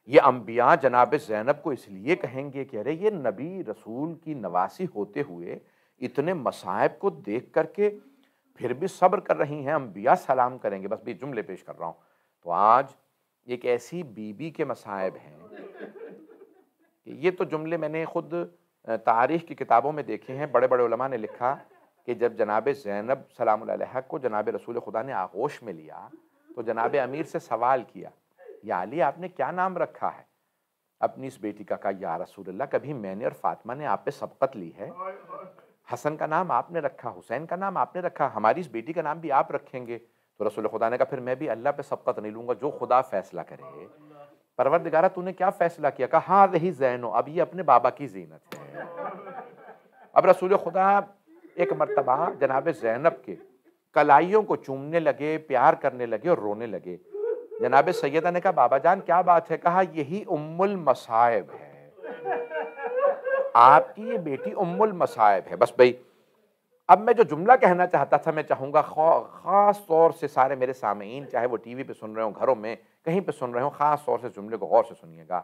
Speaker 1: یہ انبیاء جناب زینب کو اس لیے کہیں گے کہ ارے یہ نبی رسول کی نواسی ہوتے ہوئے اتنے مصائب کو دیکھ کر کے پھر بھی صبر کر رہی ہیں, انبیاء سلام کریں گے. بس بھی جملے پیش کر رہا ہوں. تو آج ایک ایسی بی بی کے مصائب ہیں کہ یہ تو جملے میں نے خود تاریخ کی کتابوں میں دیکھے ہیں. بڑے بڑے علماء نے لکھا کہ جب جناب زینب سلام اللہ علیہا کو جناب رسول خدا نے آغوش میں لیا تو جناب امیر سے سوال کیا, یا علی آپ نے کیا نام رکھا ہے اپنی اس بیٹی کا؟ کہا یا رسول اللہ کبھی میں نے اور فاطمہ نے آپ پہ سبقت لی ہے. حسن کا نام آپ نے رکھا, حسین کا نام آپ نے رکھا, ہماری اس بیٹی کا نام بھی آپ رکھیں گے؟ تو رسول خدا نے کہا پھر میں بھی اللہ پہ سبقت نہیں لوں گا, جو خدا فیصلہ کرے. پروردگارہ تو نے کیا فیصلہ کیا؟ کہا ہاں رہی زینو, اب یہ اپنے بابا کی زینت ہے. اب رسول خدا ایک مرتبہ جناب زینب کے کلائیوں کو چومنے لگے, پیار کرنے لگے اور رونے لگے. جناب سیدہ نے کہا بابا جان کیا بات ہے؟ کہا یہی ام المصائب ہے, آپ کی یہ بیٹی ام المصائب ہے. بس بھئی اب میں جو جملہ کہنا چاہتا تھا میں چاہوں گا خاص طور سے سارے میرے سامعین چاہے وہ ٹی وی پہ سن رہے ہوں, گھروں میں کہیں پہ سن رہے ہوں, خاص طور سے جملے کو غور سے سنیے گا.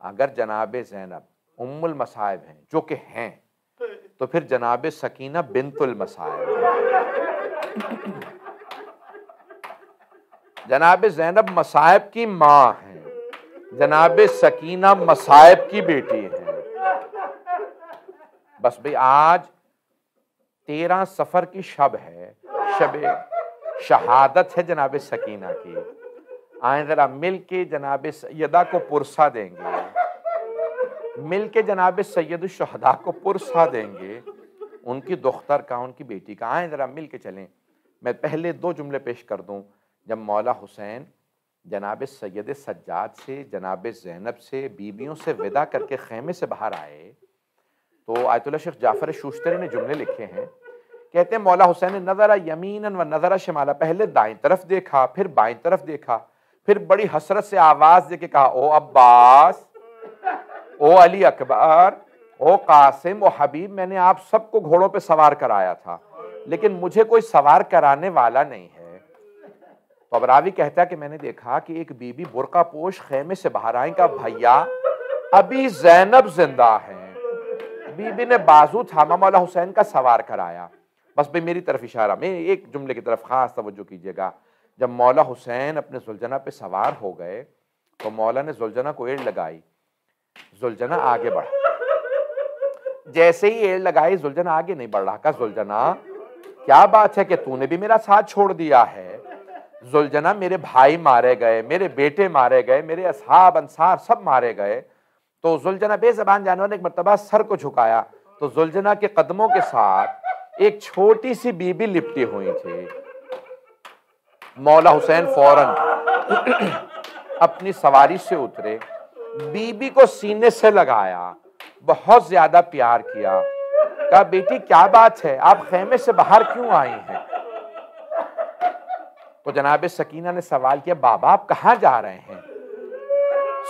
Speaker 1: اگر جناب زینب ام المصائب ہیں, جو کہ ہیں, تو پھر جناب سکینہ بنت المصائب جناب زینب مصائب کی ماں ہیں, جناب سکینہ مصائب کی بیٹی ہیں. بس بھئی آج 13 صفر کی شب ہے, شب شہادت ہے جناب سکینہ کی. آئیں ذرا مل کے جناب سیدہ کو پرسا دیں گے, مل کے جناب سید الشہداء کو پرسا دیں گے, ان کی دختر کا, ان کی بیٹی کا. آئیں ذرا مل کے چلیں. میں پہلے 2 جملے پیش کر دوں. جب مولا حسین جناب سید سجاد سے, جناب زینب سے, بیویوں سے ودا کر کے خیمے سے باہر آئے تو آیت اللہ شیخ جعفر شوشتری نے جملے لکھے ہیں. کہتے ہیں مولا حسین نے نظر یمیناً و نظر شمالا, پہلے دائیں طرف دیکھا, پھر بائیں طرف دیکھا, پھر بڑی حسرت سے آواز دے کے کہا او عباس, او علی اکبر, او قاسم, او حبیب, میں نے آپ سب کو گھوڑوں پہ سوار کرایا تھا لیکن مجھے کوئی سوار کرانے والا نہیں ہے. تو اب راوی کہتا ہے کہ میں نے دیکھا کہ ایک بی بی برقع پوش خیمے سے باہر آئیں, کا بھیا ابھی زینب زندہ ہیں. بی بی نے بازو تھاما, مولا حسین کا سوار کرایا. بس بھئی میری طرف اشارہ, میں ایک جملے کی طرف خاص توجہ کیجئے گا. جب مولا حسین اپنے زلجنہ پہ سوار ہو گئے تو مولا نے زلجنہ کو ایڑ لگائی, زلجنہ آگے بڑھا. جیسے ہی ایڑ لگائی زلجنہ آگے نہیں بڑھ رہا. کہا زلجنہ کیا بات ہے کہ تو نے بھی میرا ساتھ چھوڑ دیا ہے؟ زلجنہ میرے بھائی مارے گئے, میرے بیٹے مارے گئے, میرے اصحاب انصار سب مارے گئے, تو ذوالجناح بے زبان جانور نے ایک مرتبہ سر کو جھکایا تو ذوالجناح کے قدموں کے ساتھ ایک چھوٹی سی بی بی لپٹی ہوئی تھی. مولا حسین فوراً اپنی سواری سے اترے، بی بی کو سینے سے لگایا، بہت زیادہ پیار کیا، کہا بیٹی کیا بات ہے، آپ خیمے سے باہر کیوں آئی ہیں؟ تو جناب سکینہ نے سوال کیا بابا آپ کہاں جا رہے ہیں؟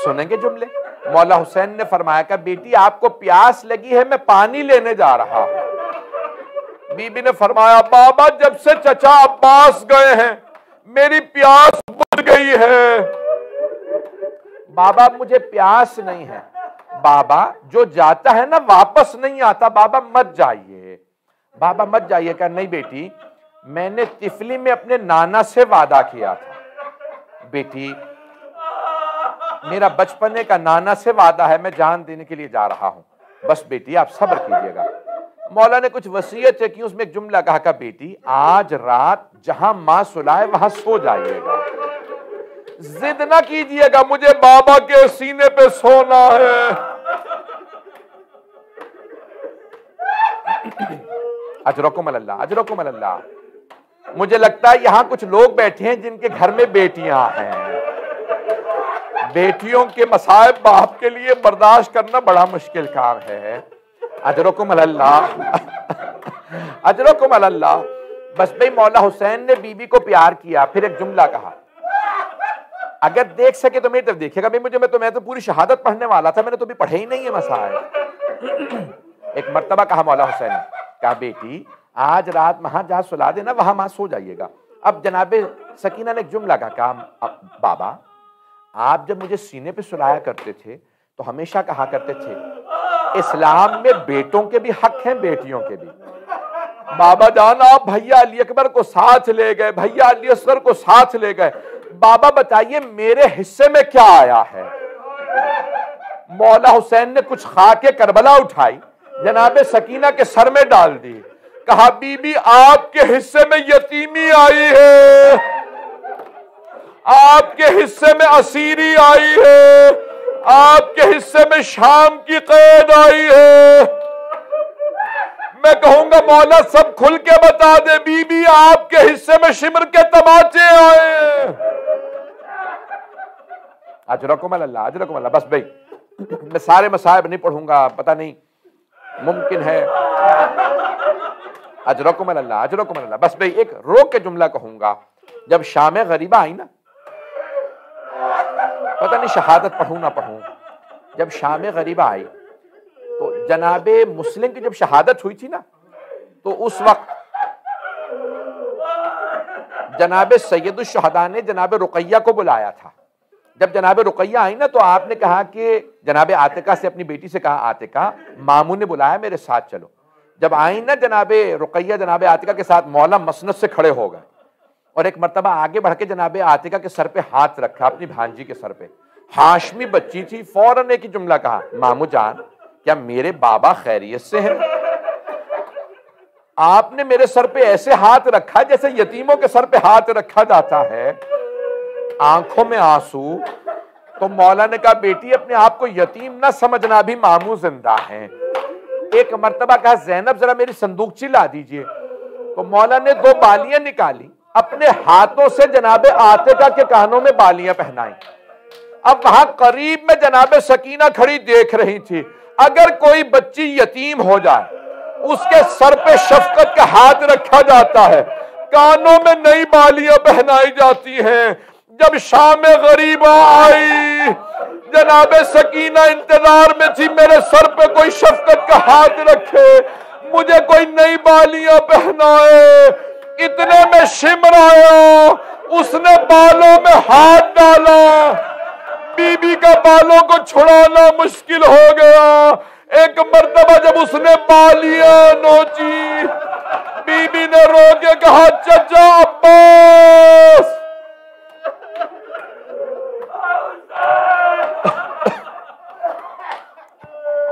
Speaker 1: سنیں گے جملے. مولا حسین نے فرمایا کہ بیٹی آپ کو پیاس لگی ہے، میں پانی لینے جا رہا ہوں. بی بی نے فرمایا بابا جب سے چچا عباس گئے ہیں میری پیاس بجھ گئی ہے. بابا مجھے پیاس نہیں ہے. بابا جو جاتا ہے نا واپس نہیں آتا، بابا مت جائیے، بابا مت جائیے. کہ نہیں بیٹی میں نے طفلی میں اپنے نانا سے وعدہ کیا تھا، بیٹی میرا بچپنے کا نانا سے وعدہ ہے، میں جان دینے کے لیے جا رہا ہوں، بس بیٹی آپ صبر کیجئے گا. مولا نے کچھ وصیت کی، اس میں ایک جملہ کہا کہ بیٹی آج رات جہاں ماں سلائے وہاں سو جائیے گا، ضد نہ کیجئے گا مجھے بابا کے سینے پہ سونا ہے. اجرکم اللہ، اجرکم اللہ. مجھے لگتا ہے یہاں کچھ لوگ بیٹھے ہیں جن کے گھر میں بیٹیاں ہیں. بیٹیوں کے مصائب باپ کے لیے برداشت کرنا بڑا مشکل کام ہے. اجرکم اللہ، اجرکم اللہ. بس بھئی مولا حسین نے بی بی کو پیار کیا، پھر ایک جملہ کہا اگر دیکھ سکے تو میری طرف دیکھے گا. میں تو پوری شہادت پڑھنے والا تھا، میں نے تو بھی پڑھے ہی نہیں ہے مسائل. ایک مرتبہ کہا مولا حسین نے، کہا بیٹی آج رات وہاں جہاں سلا دینا وہاں ماں سو جائیے گا. اب جناب سکینہ نے ایک جملہ کہا بابا آپ جب مجھے سینے پہ سلایا کرتے تھے تو ہمیشہ کہا کرتے تھے اسلام میں بیٹوں کے بھی حق ہیں بیٹیوں کے بھی. بابا جان آپ بھیا علی اکبر کو ساتھ لے گئے، بھیا علی اصغر کو ساتھ لے گئے، بابا بتائیے میرے حصے میں کیا آیا ہے؟ مولا حسین نے کچھ خاک کربلا اٹھائی، جناب سکینہ کے سر میں ڈال دی، کہا بی بی آپ کے حصے میں یتیمی آئی ہے، آپ کے حصے میں اسیری آئی ہے، آپ کے حصے میں شام کی قید آئی ہے. میں کہوں گا مولا سب کھل کے بتا دے بی بی آپ کے حصے میں شمر کے تماچے آئے ہیں. اجرکم اللہ، اجرکم اللہ. بس بھئی میں سارے مصائب نہیں پڑھوں گا، پتہ نہیں ممکن ہے. اجرکم اللہ، اجرکم اللہ. بس بھئی ایک روک کے جملہ کہوں گا. جب شام غریبہ آئی نا، پتہ نہیں شہادت پڑھوں نہ پڑھوں، جب شام غریبہ آئی تو جناب مسلم کی جب شہادت ہوئی تھی نا تو اس وقت جناب سید الشہداء نے جناب رقیہ کو بلایا تھا. جب جناب رقیہ آئی نا تو آپ نے کہا کہ جناب عاتقہ سے اپنی بیٹی سے کہا عاتقہ ماموں نے بلایا میرے ساتھ چلو. جب آئی نا جناب رقیہ جناب عاتقہ کے ساتھ مولا مسند سے کھڑے ہو گئے اور ایک مرتبہ آگے بڑھ کے جناب عاتقہ کے سر پہ ہاتھ رکھا، اپنی بھانجی کے سر پہ. ہاشمی بچی تھی، فوراً ایک ہی جملہ کہا ماموں جان کیا میرے بابا خیریت سے ہیں؟ آپ نے میرے سر پہ ایسے ہاتھ رکھا جیسے یتیموں کے سر پہ ہاتھ رکھا جاتا ہے، آنکھوں میں آنسو. تو مولا نے کہا بیٹی اپنے آپ کو یتیم نہ سمجھنا، بھی ماموں زندہ ہیں. ایک مرتبہ کہا زینب ذرا میری صندوقچی لا دیجئے. تو مولا نے 2 بالیاں نکالی، اپنے ہاتھوں سے جناب عاتقہ کے کانوں میں بالیاں پہنائیں. اب وہاں قریب میں جناب سکینہ کھڑی دیکھ رہی تھی. اگر کوئی بچی یتیم ہو جائے اس کے سر پہ شفقت کا ہاتھ رکھا جاتا ہے، کانوں میں نئی بالیاں پہنائی جاتی ہیں. جب شام غریبہ آئی جناب سکینہ انتظار میں تھی میرے سر پہ کوئی شفقت کا ہاتھ رکھے، مجھے کوئی نئی بالیاں پہنائے. اتنے میں شمر آیا، اس نے بالوں میں ہاتھ ڈالا، بی بی کا بالوں کو چھڑانا مشکل ہو گیا. ایک مرتبہ جب اس نے بالیاں نوچی، بی بی نے رو کے کہا چچا عباس.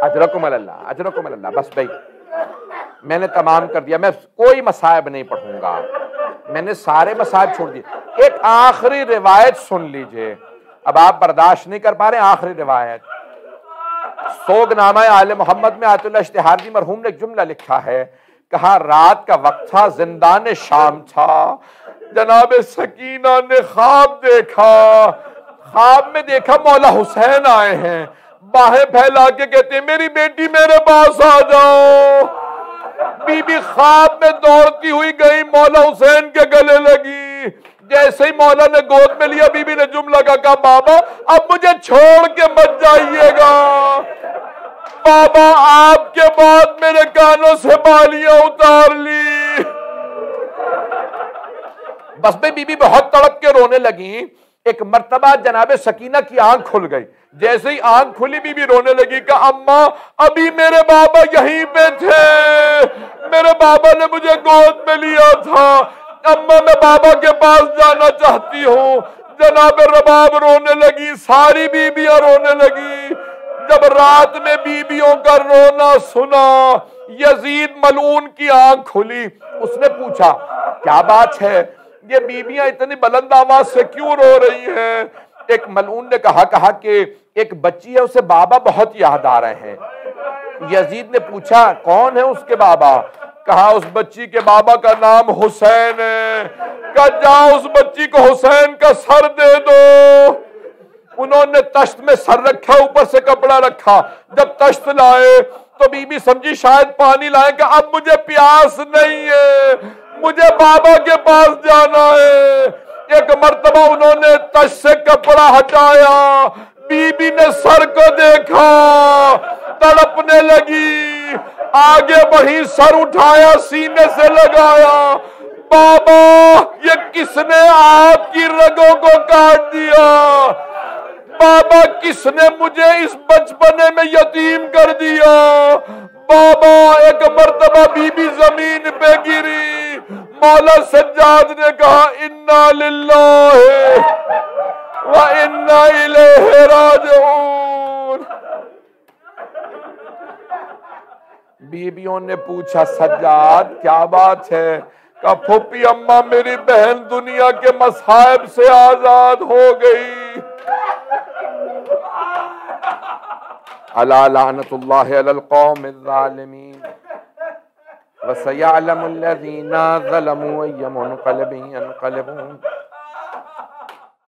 Speaker 1: اجرکم اللہ، اجرکم اللہ. بس بھائی میں نے تمام کر دیا، میں کوئی مصائب نہیں پڑھوں گا، میں نے سارے مصائب چھوڑ دیے. ایک آخری روایت سن لیجئے، اب آپ برداشت نہیں کر پا رہے. آخری روایت سوگ نامہ آل محمد میں آیت اللہ اشتہاردی مرحوم نے ایک جملہ لکھا ہے، کہا رات کا وقت تھا، زندان شام تھا، جناب سکینہ نے خواب دیکھا، خواب میں دیکھا مولا حسین آئے ہیں، باہیں پھیلا کے کہتے ہیں میری بیٹی میرے پاس آ جاؤ۔ بی بی خواب میں دوڑتی ہوئی گئی، مولا حسین کے گلے لگی، جیسے ہی مولا نے گود میں لیا، بی بی نے جملہ کہا بابا اب مجھے چھوڑ کے مت جائیے گا، بابا آپ کے بعد میرے کانوں سے بالیاں اتار لی۔ بس میں بی بی بہت تڑپ کے رونے لگی۔ ایک مرتبہ جناب سکینہ کی آنکھ کھل گئی، جیسے ہی آنکھ کھلی بی بی رونے لگی کہ اماں ابھی میرے بابا یہیں پہ تھے، میرے بابا نے مجھے گود میں لیا تھا، اماں میں بابا کے پاس جانا چاہتی ہوں۔ جناب رباب رونے لگی، ساری بیویاں رونے لگی۔ جب رات میں بیویوں کا رونا سنا، یزید ملعون کی آنکھ کھلی، اس نے پوچھا کیا بات ہے، یہ بیویاں اتنی بلند آواز سے کیوں رو رہی ہیں؟ ایک ملعون نے کہا کہ ایک بچی ہے، اسے بابا بہت یاد آ رہے ہیں۔ یزید نے پوچھا کون ہے اس کے بابا؟ کہا اس بچی کے بابا کا نام حسین ہے۔ کہا جاؤ اس بچی کو حسین کا سر دے دو۔ انہوں نے تشت میں سر رکھا، اوپر سے کپڑا رکھا، جب تشت لائے تو بی بی سمجھی شاید پانی لائے، کہ اب مجھے پیاس نہیں ہے، مجھے بابا کے پاس جانا ہے۔ ایک مرتبہ انہوں نے تشت سے کپڑا ہٹایا، بی بی نے سر کو دیکھا، تڑپنے لگی، آگے بڑھی، سر اٹھایا، سینے سے لگایا، بابا یہ کس نے آپ کی رگوں کو کاٹ دیا؟ بابا کس نے مجھے اس بچپنے میں یتیم کر دیا؟ بابا ایک مرتبہ بی بی زمین پہ گری، مولا سجاد نے کہا انا للہ و انا الیہ راجعون۔ بیویوں نے پوچھا سجاد کیا بات ہے؟ کہا پھوپھی اماں میری بہن دنیا کے مصائب سے آزاد ہو گئی۔ الا لعنت اللہ علی القوم الظالمین وسيعلم الذين ظلموا أي منقلب ينقلبون